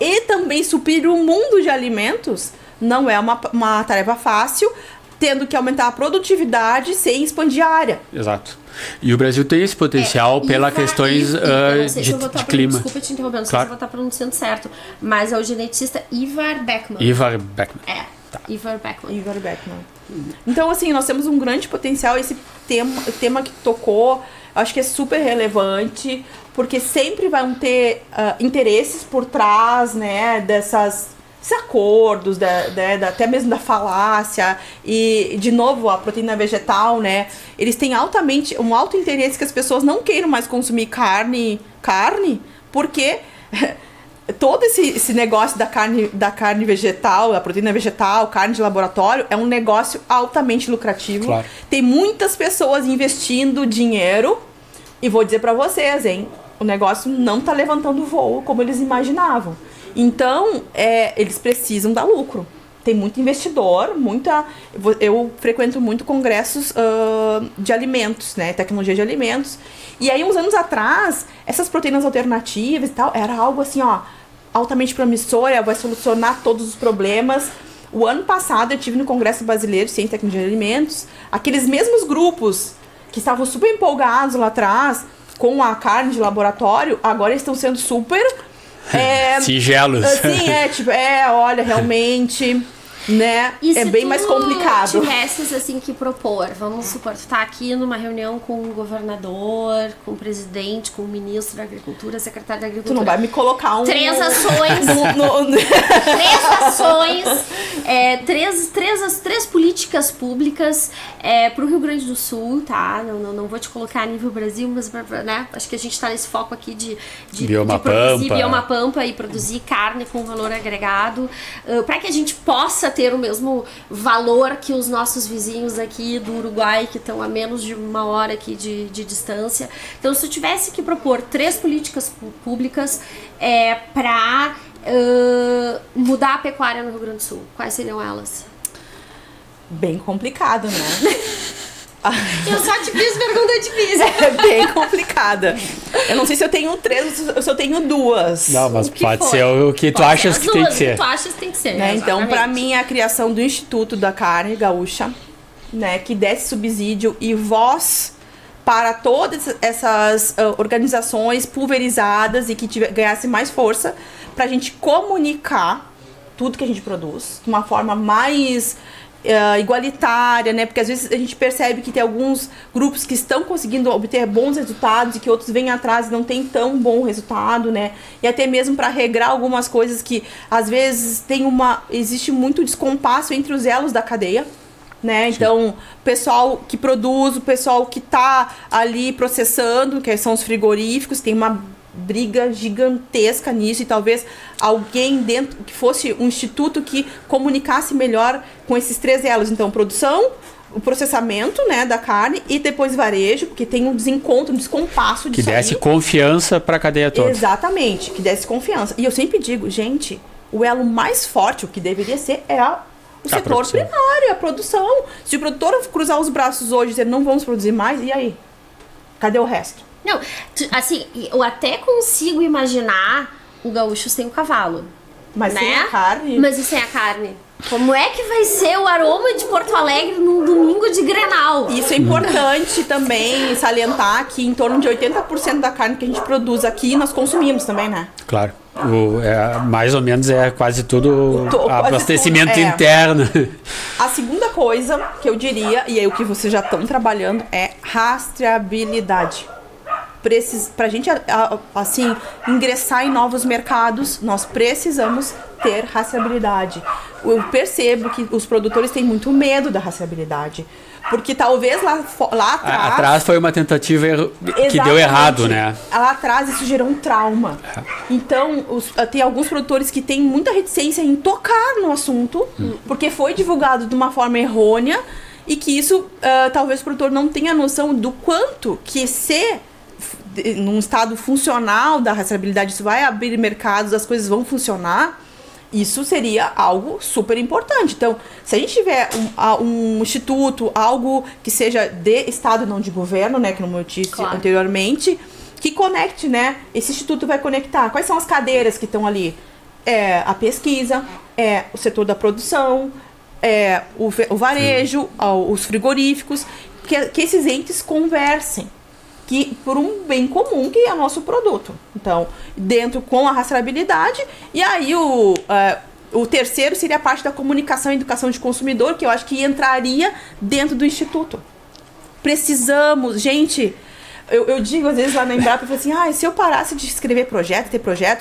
Speaker 2: e também suprir o mundo de alimentos não é uma tarefa fácil, tendo que aumentar a produtividade sem expandir a área.
Speaker 3: Exato. E o Brasil tem esse potencial pelas questões de clima.
Speaker 1: Desculpa te interromper, não sei se eu vou estar pronunciando certo, mas é o geneticista Ivar Beckman. Ivar Beckman.
Speaker 2: Então, assim, nós temos um grande potencial. Esse tema que tocou, acho que é super relevante, porque sempre vão ter interesses por trás, né, desses acordos, até mesmo da falácia. E, de novo, a proteína vegetal, né, eles têm um alto interesse que as pessoas não queiram mais consumir carne, porque... todo esse negócio da carne vegetal, a proteína vegetal, carne de laboratório, é um negócio altamente lucrativo.
Speaker 3: Claro.
Speaker 2: Tem muitas pessoas investindo dinheiro, e vou dizer pra vocês, o negócio não tá levantando voo como eles imaginavam. Então, eles precisam dar lucro. Tem muito investidor, eu frequento muito congressos de alimentos, né, tecnologia de alimentos. E aí, uns anos atrás, essas proteínas alternativas e tal, era algo assim, altamente promissora, vai solucionar todos os problemas. O ano passado eu estive no Congresso Brasileiro de Ciência e Tecnologia de Alimentos. Aqueles mesmos grupos que estavam super empolgados lá atrás com a carne de laboratório, agora estão sendo super...
Speaker 3: singelos.
Speaker 2: Sim, olha, realmente... né?
Speaker 1: E
Speaker 2: é bem mais complicado.
Speaker 1: Se tu tivesses assim que propor, vamos supor, tu tá aqui numa reunião com o governador, com o presidente, com o ministro da Agricultura, secretário da Agricultura.
Speaker 2: Tu não vai me colocar
Speaker 1: três ações, três políticas públicas pro Rio Grande do Sul, tá? Não vou te colocar a nível Brasil, mas né? Acho que a gente tá nesse foco aqui de produzir bioma pampa e produzir carne com valor agregado, para que a gente possa ter o mesmo valor que os nossos vizinhos aqui do Uruguai, que estão a menos de 1 hora aqui de distância. Então, se eu tivesse que propor 3 políticas públicas para mudar a pecuária no Rio Grande do Sul, quais seriam elas?
Speaker 2: Bem complicado, né?
Speaker 1: Eu só te fiz pergunta difícil.
Speaker 2: É bem complicada. Eu não sei se eu tenho 3 ou se eu tenho 2.
Speaker 3: Não, mas pode ser o que tu achas que tem que ser.
Speaker 1: O que tu achas que tem que ser.
Speaker 2: Né? Então, pra mim, é a criação do Instituto da Carne Gaúcha, né, que desse subsídio e voz para todas essas organizações pulverizadas e que ganhasse mais força pra gente comunicar tudo que a gente produz de uma forma mais... igualitária, né? Porque às vezes a gente percebe que tem alguns grupos que estão conseguindo obter bons resultados e que outros vêm atrás e não tem tão bom resultado, né? E até mesmo para regrar algumas coisas que às vezes existe muito descompasso entre os elos da cadeia, né? Então, o pessoal que produz, o pessoal que tá ali processando, que são os frigoríficos, tem uma briga gigantesca nisso, e talvez alguém dentro, que fosse um instituto que comunicasse melhor com esses 3 elos. Então, produção, o processamento, né, da carne, e depois varejo, porque tem um desencontro, um descompasso disso.
Speaker 3: Que desse confiança para a cadeia toda.
Speaker 2: Exatamente, que desse confiança. E eu sempre digo, gente, o elo mais forte, o que deveria ser, é o setor
Speaker 3: produção.
Speaker 2: primário, a produção. Se o produtor cruzar os braços hoje e dizer não vamos produzir mais, e aí? Cadê o resto?
Speaker 1: Não, assim, eu até consigo imaginar o gaúcho sem o cavalo.
Speaker 2: Mas
Speaker 1: né?
Speaker 2: sem a carne.
Speaker 1: Mas e sem a carne? Como é que vai ser o aroma de Porto Alegre num domingo de Grenal?
Speaker 2: Isso é importante também salientar que em torno de 80% da carne que a gente produz aqui, nós consumimos também, né?
Speaker 3: Claro. Mais ou menos é quase tudo
Speaker 2: Quase
Speaker 3: abastecimento
Speaker 2: tudo,
Speaker 3: interno.
Speaker 2: A segunda coisa que eu diria, e aí o que vocês já estão trabalhando, é rastreabilidade. Pra gente, assim, ingressar em novos mercados, nós precisamos ter rastreabilidade. Eu percebo que os produtores têm muito medo da rastreabilidade. Porque talvez lá atrás...
Speaker 3: Atrás foi uma tentativa que deu errado, né?
Speaker 2: Lá atrás isso gerou um trauma. Então, tem alguns produtores que têm muita reticência em tocar no assunto, porque foi divulgado de uma forma errônea, e que isso, talvez o produtor não tenha noção do quanto que num estado funcional da rastreabilidade, isso vai abrir mercados, as coisas vão funcionar, isso seria algo super importante. Então, se a gente tiver um instituto, algo que seja de estado e não de governo, né, que eu disse anteriormente, que conecte, né, esse instituto vai conectar. Quais são as cadeiras que estão ali? A pesquisa, o setor da produção, o varejo, os frigoríficos, que esses entes conversem. Por um bem comum, que é o nosso produto. Então, dentro com a rastreabilidade. E aí, o terceiro seria a parte da comunicação e educação de consumidor, que eu acho que entraria dentro do Instituto. Precisamos... Gente, eu digo às vezes lá na Embrapa, eu falo assim, se eu parasse de escrever projeto,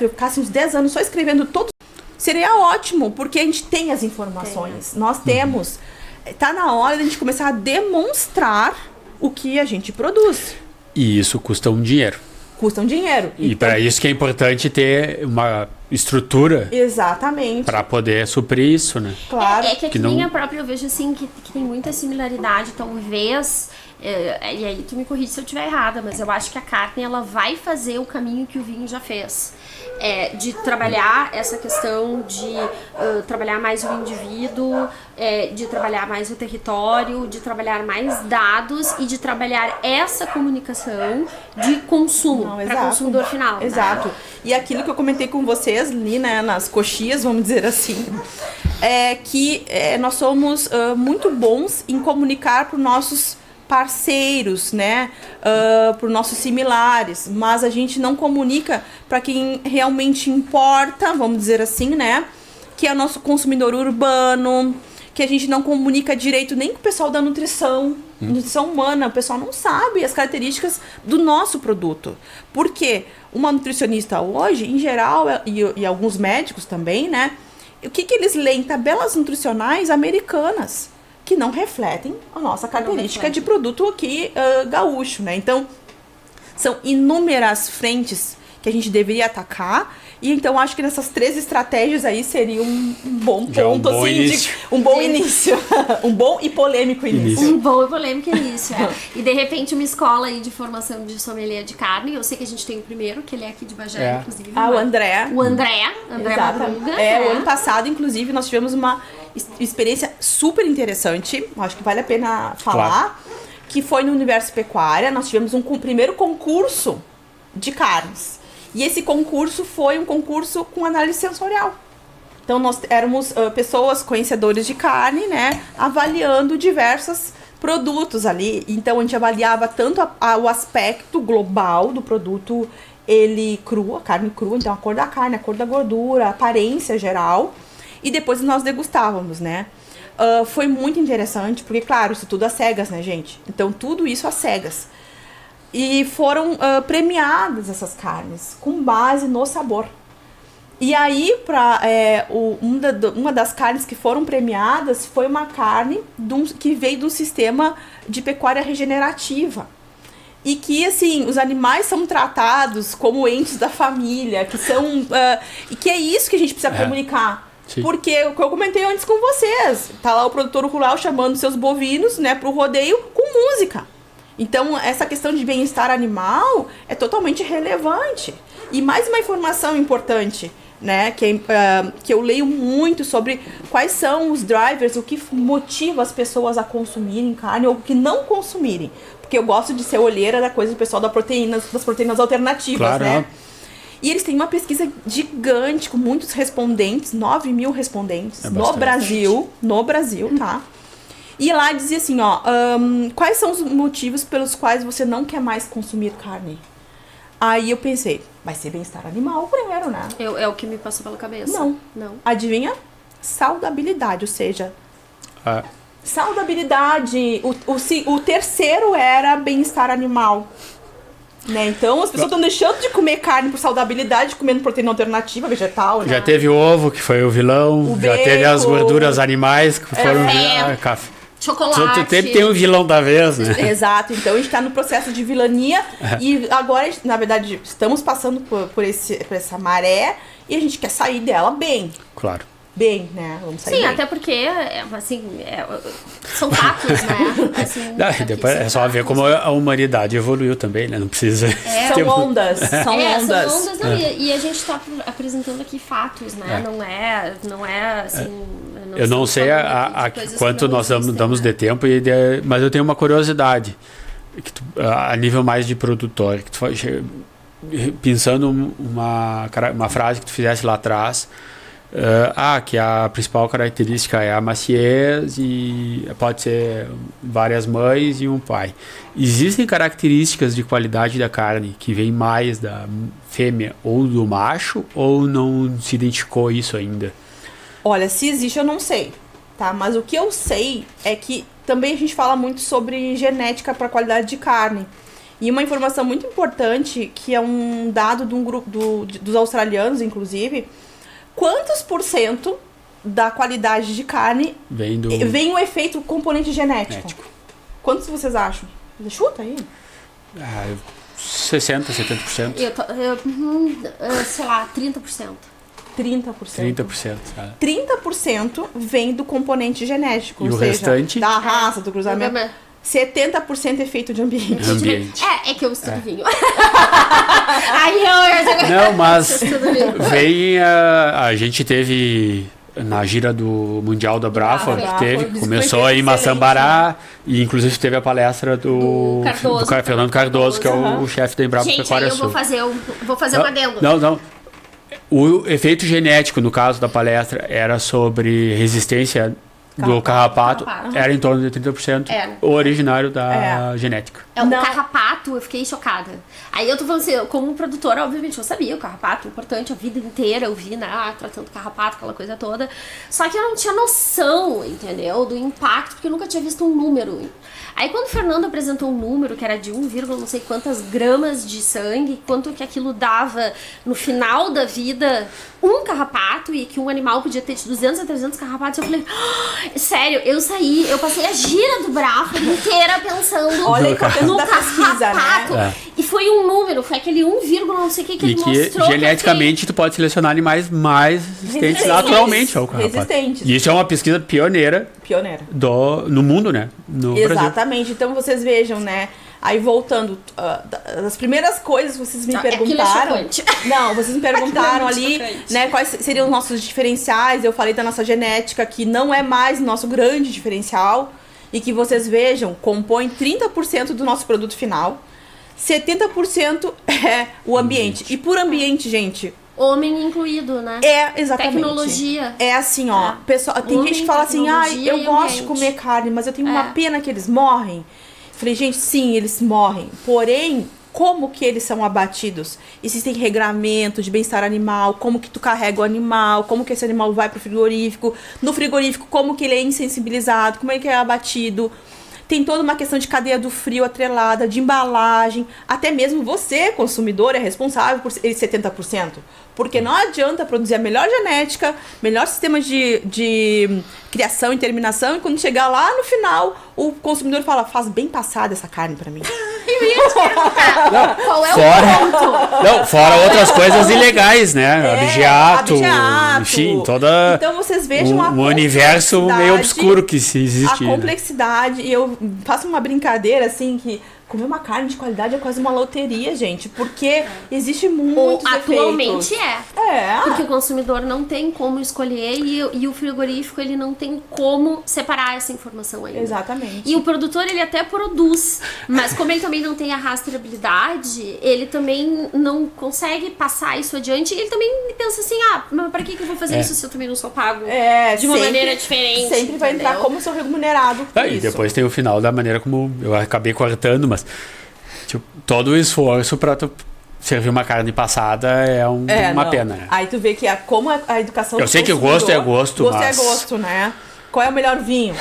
Speaker 2: eu ficasse uns 10 anos só escrevendo todos, seria ótimo, porque a gente tem as informações. Nós temos. Tá na hora de a gente começar a demonstrar o que a gente produz.
Speaker 3: E isso custa um dinheiro.
Speaker 2: Custa um dinheiro.
Speaker 3: E para isso que é importante ter uma estrutura.
Speaker 2: Exatamente.
Speaker 3: Para poder suprir isso, né?
Speaker 2: Claro.
Speaker 1: É que aqui nem a própria eu vejo assim que tem muita similaridade, talvez. E aí tu me corrige se eu estiver errada, mas eu acho que a carne ela vai fazer o caminho que o vinho já fez. De trabalhar essa questão de trabalhar mais o indivíduo, de trabalhar mais o território, de trabalhar mais dados e de trabalhar essa comunicação de consumo para consumidor final.
Speaker 2: Exato. Né? E aquilo que eu comentei com vocês ali, né, nas coxias, vamos dizer assim, é que nós somos muito bons em comunicar para os nossos parceiros, né, por nossos similares, mas a gente não comunica para quem realmente importa, vamos dizer assim, né, que é o nosso consumidor urbano, que a gente não comunica direito nem com o pessoal da nutrição humana, o pessoal não sabe as características do nosso produto. Porque uma nutricionista hoje, em geral, e alguns médicos também, né, o que eles leem? Tabelas nutricionais americanas, que não refletem a nossa característica de produto aqui gaúcho, né? Então, são inúmeras frentes que a gente deveria atacar. E então acho que nessas 3 estratégias aí seria um bom ponto,
Speaker 3: um bom início.
Speaker 2: Um bom início. Um bom e polêmico início.
Speaker 1: Um bom e polêmico início, E de repente uma escola aí de formação de sommelier de carne. Eu sei que a gente tem o primeiro, que ele é aqui de Bagé, inclusive.
Speaker 2: O André.
Speaker 1: O André Madruga.
Speaker 2: O ano passado, inclusive, nós tivemos uma experiência super interessante. Acho que vale a pena falar. Claro. Que foi no Universo Pecuária. Nós tivemos um primeiro concurso de carnes. E esse concurso foi um concurso com análise sensorial. Então, nós éramos pessoas conhecedores de carne, né? Avaliando diversos produtos ali. Então, a gente avaliava tanto o aspecto global do produto, ele cru, a carne crua. Então, a cor da carne, a cor da gordura, a aparência geral. E depois nós degustávamos, né? Foi muito interessante, porque, claro, isso tudo às cegas, né, gente? Então, tudo isso às cegas. E foram premiadas essas carnes, com base no sabor. E aí, uma das carnes que foram premiadas foi uma carne que veio do sistema de pecuária regenerativa. E que, assim, os animais são tratados como entes da família, que são... e que é isso que a gente precisa comunicar. Sim. Porque, o que eu comentei antes com vocês, tá lá o produtor rural chamando seus bovinos, né, pro rodeio com música. Então, essa questão de bem-estar animal é totalmente relevante. E mais uma informação importante. né? Que eu leio muito sobre quais são os drivers, o que motiva as pessoas a consumirem carne ou que não consumirem. Porque eu gosto de ser olheira da coisa do pessoal das proteínas alternativas,
Speaker 3: Claro,
Speaker 2: né? E eles têm uma pesquisa gigante com muitos respondentes, 9 mil respondentes no Brasil, tá? E lá dizia assim, ó, quais são os motivos pelos quais você não quer mais consumir carne? Aí eu pensei, vai ser bem-estar animal primeiro, né?
Speaker 1: É o que me passou pela cabeça.
Speaker 2: Não. Adivinha? Saudabilidade, ou seja,
Speaker 3: Ah,
Speaker 2: saudabilidade. O terceiro era bem-estar animal. Né? Então as pessoas estão deixando de comer carne por saudabilidade, comendo proteína alternativa, vegetal. Né?
Speaker 3: já teve o ovo, que foi o vilão.
Speaker 2: O
Speaker 3: já teve as
Speaker 2: bacon.
Speaker 3: gorduras animais, que foram café.
Speaker 1: Chocolate.
Speaker 3: Sempre tem um vilão da vez, né?
Speaker 2: Exato, então a gente tá no processo de vilania e agora, na verdade, estamos passando por essa maré e a gente quer sair dela bem.
Speaker 3: Claro.
Speaker 2: Bem, né? Vamos sair
Speaker 1: Sim,
Speaker 2: bem.
Speaker 1: até porque, são fatos, né? Assim,
Speaker 3: Não, e depois é só ver como a humanidade evoluiu também, né? Não precisa...
Speaker 2: São ondas, são ondas.
Speaker 1: São ondas, não, e a gente tá apresentando aqui fatos, né? Não é assim...
Speaker 3: Eu não sei quanto nós damos de tempo, mas eu tenho uma curiosidade, a nível mais de produtor, que pensando uma frase que tu fizesse lá atrás, que a principal característica é a maciez e pode ser várias mães e um pai. Existem características de qualidade da carne que vem mais da fêmea ou do macho, ou não se identificou isso ainda?
Speaker 2: Olha, se existe eu não sei, tá? Mas o que eu sei é que também a gente fala muito sobre genética para qualidade de carne. E uma informação muito importante, que é um dado de um grupo dos australianos, inclusive, quantos % da qualidade de carne vem o efeito componente genético? Quantos vocês acham? Chuta aí.
Speaker 3: 60%, 70%.
Speaker 1: Sei lá, 30%.
Speaker 3: 30%.
Speaker 2: 30% vem do componente genético,
Speaker 3: E
Speaker 2: ou
Speaker 3: o
Speaker 2: seja,
Speaker 3: restante?
Speaker 2: da raça, do cruzamento. 70% é efeito de ambiente.
Speaker 1: É que eu estudo vinho.
Speaker 3: Não, mas a gente teve na gira do Mundial da Brava, começou em Maçambará, e inclusive teve a palestra do Fernando Cardoso, que é o chefe da Embrapa Pecuária Sul.
Speaker 1: Vou fazer um adendo.
Speaker 3: Não. O efeito genético, no caso da palestra, era sobre resistência do carrapato, era em torno de 30% originário da genética.
Speaker 1: O carrapato, eu fiquei chocada. Aí eu tô falando assim, como produtora, obviamente eu sabia, o carrapato é importante a vida inteira, eu vi, né, tratando carrapato, aquela coisa toda. Só que eu não tinha noção, entendeu, do impacto, porque eu nunca tinha visto um número. Aí quando o Fernando apresentou um número que era de 1, não sei quantas gramas de sangue, quanto que aquilo dava no final da vida, um carrapato, e que um animal podia ter de 200 a 300 carrapatos, eu falei, sério, eu passei a gira do Brava inteira pensando no carrapato.
Speaker 2: Né?
Speaker 1: E foi um número, foi aquele 1, não sei o que ele mostrou.
Speaker 3: E que geneticamente tu pode selecionar animais mais resistentes naturalmente ao carrapato.
Speaker 2: Resistentes.
Speaker 3: E isso é uma pesquisa pioneira. No mundo, né? No
Speaker 2: Exatamente.
Speaker 3: Brasil.
Speaker 2: Então vocês vejam, né? Aí voltando, as primeiras coisas vocês me perguntaram. Não, vocês me perguntaram ali, né, quais seriam os nossos diferenciais. Eu falei da nossa genética, que não é mais o nosso grande diferencial. E que vocês vejam, compõe 30% do nosso produto final. 70% é o ambiente. E por ambiente, gente,
Speaker 1: homem incluído, né?
Speaker 2: Exatamente.
Speaker 1: Tecnologia.
Speaker 2: É assim, ó. Pessoal, tem gente que fala assim, eu gosto de comer carne, mas eu tenho uma pena que eles morrem. Falei, gente, sim, eles morrem. Porém, como que eles são abatidos? Existem regramentos de bem-estar animal, como que tu carrega o animal, como que esse animal vai pro frigorífico. No frigorífico, como que ele é insensibilizado, como é que é abatido. Tem toda uma questão de cadeia do frio atrelada, de embalagem. Até mesmo você, consumidor, é responsável por esse 70%. Porque não adianta produzir a melhor genética, melhor sistema de criação e terminação, e quando chegar lá no final, o consumidor fala, faz bem passada essa carne pra mim.
Speaker 1: Qual é o ponto?
Speaker 3: Não, fora outras coisas ilegais, né? Abigeato, enfim, toda...
Speaker 2: Então vocês vejam
Speaker 3: um universo meio obscuro que se existe.
Speaker 2: A complexidade, e eu faço uma brincadeira assim, que comer uma carne de qualidade é quase uma loteria, gente. Porque existe muitos
Speaker 1: Atualmente
Speaker 2: efeitos.
Speaker 1: Porque o consumidor não tem como escolher e o frigorífico ele não tem como separar essa informação ainda.
Speaker 2: Exatamente.
Speaker 1: E o produtor ele até produz, mas como ele também não tem a rastreabilidade, ele também não consegue passar isso adiante e ele também pensa assim, mas pra que eu vou fazer isso se eu também não sou pago de uma maneira diferente?
Speaker 2: Sempre vai entrar como sou remunerado por
Speaker 3: E depois tem o final da maneira como eu acabei cortando, mas tipo, todo o esforço pra tu servir uma carne passada é uma pena. Né?
Speaker 2: Aí tu vê que como a educação...
Speaker 3: Eu sei que gosto é gosto,
Speaker 2: gosto
Speaker 3: mas...
Speaker 2: é gosto, né? Qual é o melhor vinho?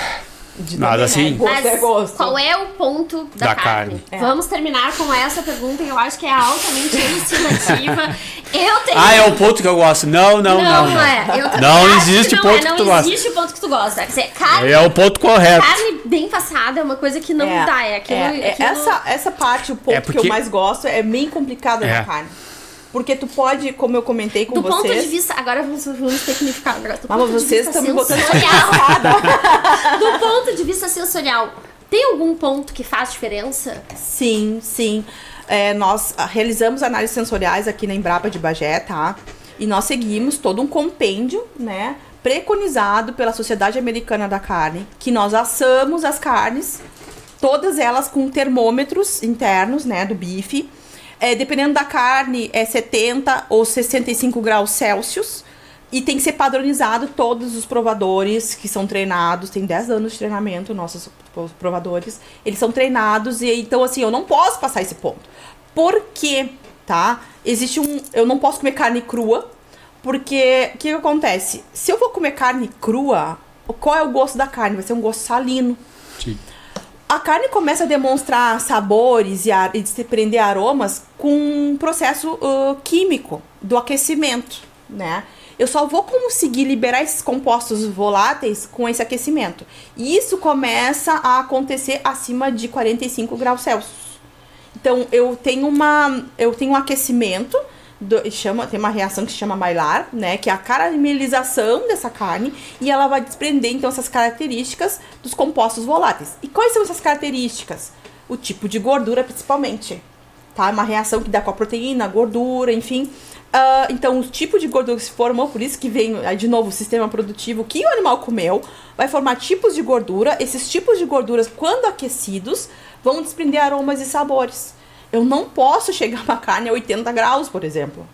Speaker 3: Nada assim.
Speaker 2: Gosto é gosto.
Speaker 1: Qual é o ponto da carne? Vamos terminar com essa pergunta e eu acho que é altamente elucidativa.
Speaker 3: É o ponto que eu gosto. Não. Não existe o ponto que tu gosta.
Speaker 1: Não existe o ponto que tu gosta. Quer dizer, carne...
Speaker 3: É o ponto correto.
Speaker 1: Carne bem passada é uma coisa que não dá.
Speaker 2: Essa parte, o ponto que eu mais gosto, é bem complicada na carne. Porque tu pode, como eu comentei com vocês...
Speaker 1: Do ponto de vista... Agora vamos tecnificar.
Speaker 2: Mas vocês estão me botando
Speaker 1: do ponto de vista sensorial, tem algum ponto que faz diferença?
Speaker 2: Sim. Nós realizamos análises sensoriais aqui na Embrapa de Bagé, tá? E nós seguimos todo um compêndio, né? Preconizado pela Sociedade Americana da Carne, que nós assamos as carnes, todas elas com termômetros internos, né? Do bife. Dependendo da carne, é 70 ou 65 graus Celsius. E tem que ser padronizado todos os provadores que são treinados. Tem 10 anos de treinamento, nossos provadores. Eles são treinados e então, assim, eu não posso passar esse ponto. Por quê? Tá? Eu não posso comer carne crua. Porque, o que acontece? Se eu vou comer carne crua, qual é o gosto da carne? Vai ser um gosto salino.
Speaker 3: Sim.
Speaker 2: A carne começa a demonstrar sabores e desprender aromas com um processo químico do aquecimento, né? Eu só vou conseguir liberar esses compostos voláteis com esse aquecimento. E isso começa a acontecer acima de 45 graus Celsius. Então, eu tenho um aquecimento... tem uma reação que se chama Maillard, né, que é a caramelização dessa carne e ela vai desprender então essas características dos compostos voláteis. E quais são essas características? O tipo de gordura principalmente, tá? Uma reação que dá com a proteína, a gordura, enfim. Então o tipo de gordura que se formou, por isso que vem de novo o sistema produtivo que o animal comeu, vai formar tipos de gordura. Esses tipos de gorduras, quando aquecidos, vão desprender aromas e sabores. Eu não posso chegar uma carne a 80 graus, por exemplo.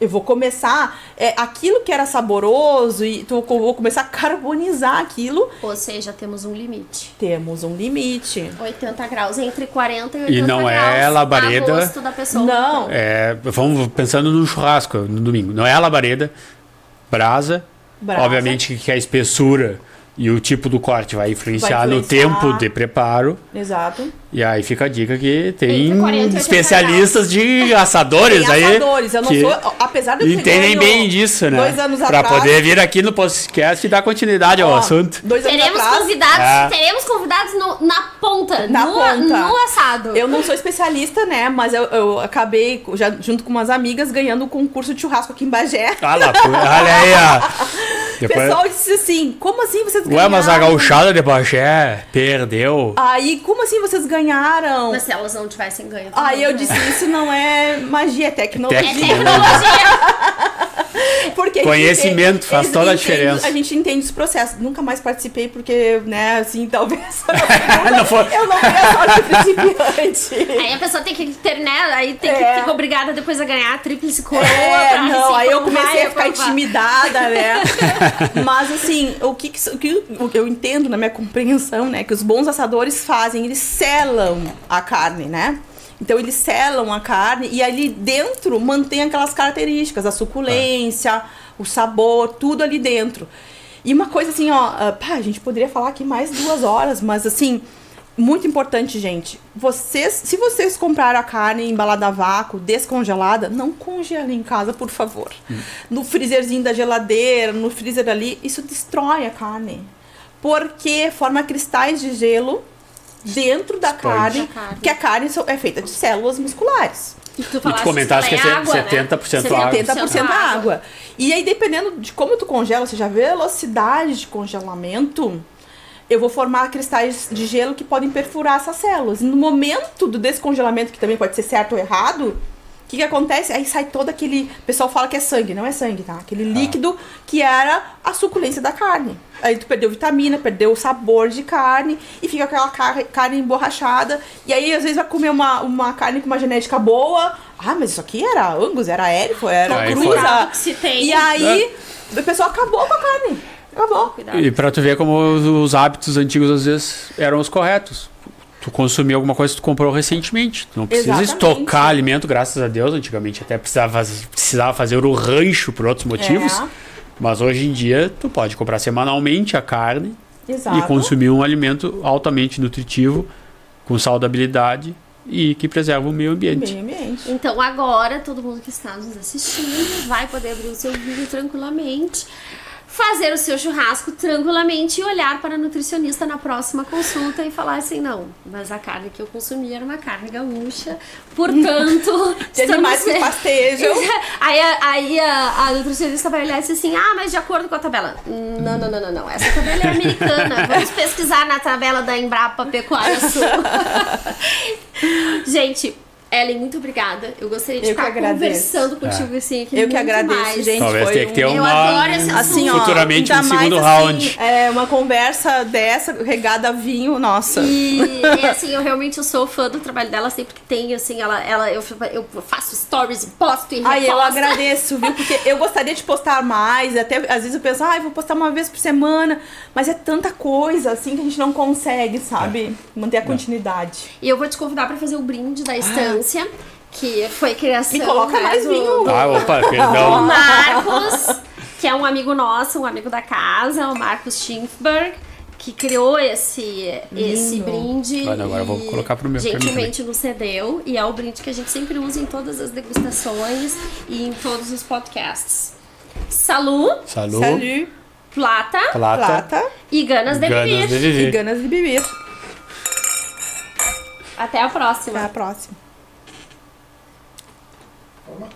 Speaker 2: Eu vou começar... aquilo que era saboroso, eu vou começar a carbonizar aquilo.
Speaker 1: Ou seja, temos um limite.
Speaker 2: Temos um limite.
Speaker 1: 80 graus, entre 40 e 80 graus.
Speaker 3: E não é labareda...
Speaker 1: A gosto da pessoa.
Speaker 2: Não.
Speaker 3: Vamos pensando no churrasco, no domingo. Não é a labareda, brasa. Obviamente que a espessura... E o tipo do corte vai influenciar no tempo de preparo.
Speaker 2: Exato.
Speaker 3: E aí fica a dica que tem especialistas de assadores aí.
Speaker 2: Assadores, eu não sou, apesar de eu
Speaker 3: entendem bem disso, né?
Speaker 2: 2 anos
Speaker 3: pra
Speaker 2: atrás.
Speaker 3: Poder vir aqui no podcast e dar continuidade ao assunto.
Speaker 2: 2 anos
Speaker 1: teremos
Speaker 2: atrás.
Speaker 1: Teremos convidados na ponta, no assado.
Speaker 2: Eu não sou especialista, né? Mas eu acabei, já, junto com umas amigas, ganhando um concurso de churrasco aqui em Bagé.
Speaker 3: Olha aí, ó.
Speaker 2: O pessoal disse assim, como assim vocês ganharam?
Speaker 3: Mas a gauchada de Bagé perdeu.
Speaker 2: Aí, como assim vocês ganharam?
Speaker 1: Mas se elas não tivessem ganho.
Speaker 2: Aí eu disse, isso não é magia, é tecnologia. Porque
Speaker 3: conhecimento faz toda a diferença.
Speaker 2: A gente entende os processos. Nunca mais participei porque, né, assim, talvez eu não tenho a sorte principiante.
Speaker 1: Aí a pessoa tem que ter, né, aí tem que ficar obrigada depois a ganhar a tríplice coroa.
Speaker 2: Aí eu comecei a ficar intimidada, né? Mas assim, o que eu entendo na minha compreensão, né, que os bons assadores fazem, eles selam a carne, né? Então eles selam a carne e ali dentro mantém aquelas características, a suculência, o sabor, tudo ali dentro. E uma coisa assim, a gente poderia falar aqui mais 2 horas, mas assim, muito importante, gente. Se vocês compraram a carne embalada a vácuo, descongelada, não congelem em casa, por favor. No freezerzinho da geladeira, no freezer ali, isso destrói a carne. Porque forma cristais de gelo dentro da carne, que a carne é feita de células musculares.
Speaker 1: E tu
Speaker 3: comentaste que é 70% água.
Speaker 2: 70% água. E aí, dependendo de como tu congela, ou seja, a velocidade de congelamento, eu vou formar cristais de gelo que podem perfurar essas células. E no momento do descongelamento, que também pode ser certo ou errado, o que acontece? Aí sai todo aquele... O pessoal fala que é sangue, não é sangue, tá? Aquele líquido que era a suculência da carne. Aí tu perdeu vitamina, perdeu o sabor de carne e fica aquela carne emborrachada. E aí, às vezes, vai comer uma carne com uma genética boa. Ah, mas isso aqui era Angus, era élfico, era cruza. E aí, o pessoal acabou com a carne. Acabou.
Speaker 3: E pra tu ver como os hábitos antigos, às vezes, eram os corretos. Tu consumiu alguma coisa que tu comprou recentemente. Tu não precisa estocar alimento, graças a Deus. Antigamente até precisava fazer o rancho por outros motivos. Mas hoje em dia, tu pode comprar semanalmente a carne e consumir um alimento altamente nutritivo, com saudabilidade e que preserva o meio ambiente.
Speaker 1: Então agora, todo mundo que está nos assistindo vai poder abrir o seu vinho tranquilamente, fazer o seu churrasco tranquilamente e olhar para a nutricionista na próxima consulta e falar assim, não, mas a carne que eu consumi era uma carne gaúcha, portanto...
Speaker 2: de animais que pastejam.
Speaker 1: Aí a nutricionista vai olhar e dizer assim, mas de acordo com a tabela. Não, essa tabela é americana, vamos pesquisar na tabela da Embrapa Pecuária Sul. Gente... Ellen, muito obrigada. Eu gostaria de estar conversando contigo assim aqui.
Speaker 2: Eu que agradeço,
Speaker 1: mais.
Speaker 2: gente.
Speaker 3: Talvez tenha que ter
Speaker 1: eu adoro esse
Speaker 2: assim,
Speaker 3: futuramente um segundo round.
Speaker 2: Uma conversa dessa, regada a vinho, nossa.
Speaker 1: E assim, eu sou fã do trabalho dela, sempre que tem, assim, eu faço stories e posto e reposto.
Speaker 2: Eu agradeço, viu? Porque eu gostaria de postar mais, até às vezes eu penso, vou postar uma vez por semana, mas é tanta coisa, assim, que a gente não consegue, sabe? Manter a continuidade.
Speaker 1: E eu vou te convidar pra fazer o brinde da estância. Que foi criação.
Speaker 2: Me coloca mais vinho.
Speaker 3: Opa, perdão.
Speaker 1: O Marcos, que é um amigo nosso, um amigo da casa, o Marcos Schimpfberg, que criou esse brinde.
Speaker 3: Agora eu vou colocar pro meu.
Speaker 1: Gentilmente nos cedeu. E é o brinde que a gente sempre usa em todas as degustações e em todos os podcasts. Salut. Plata. E ganas de viver.
Speaker 2: E ganas de viver.
Speaker 1: Até a próxima.
Speaker 2: Até a próxima.
Speaker 4: Toma.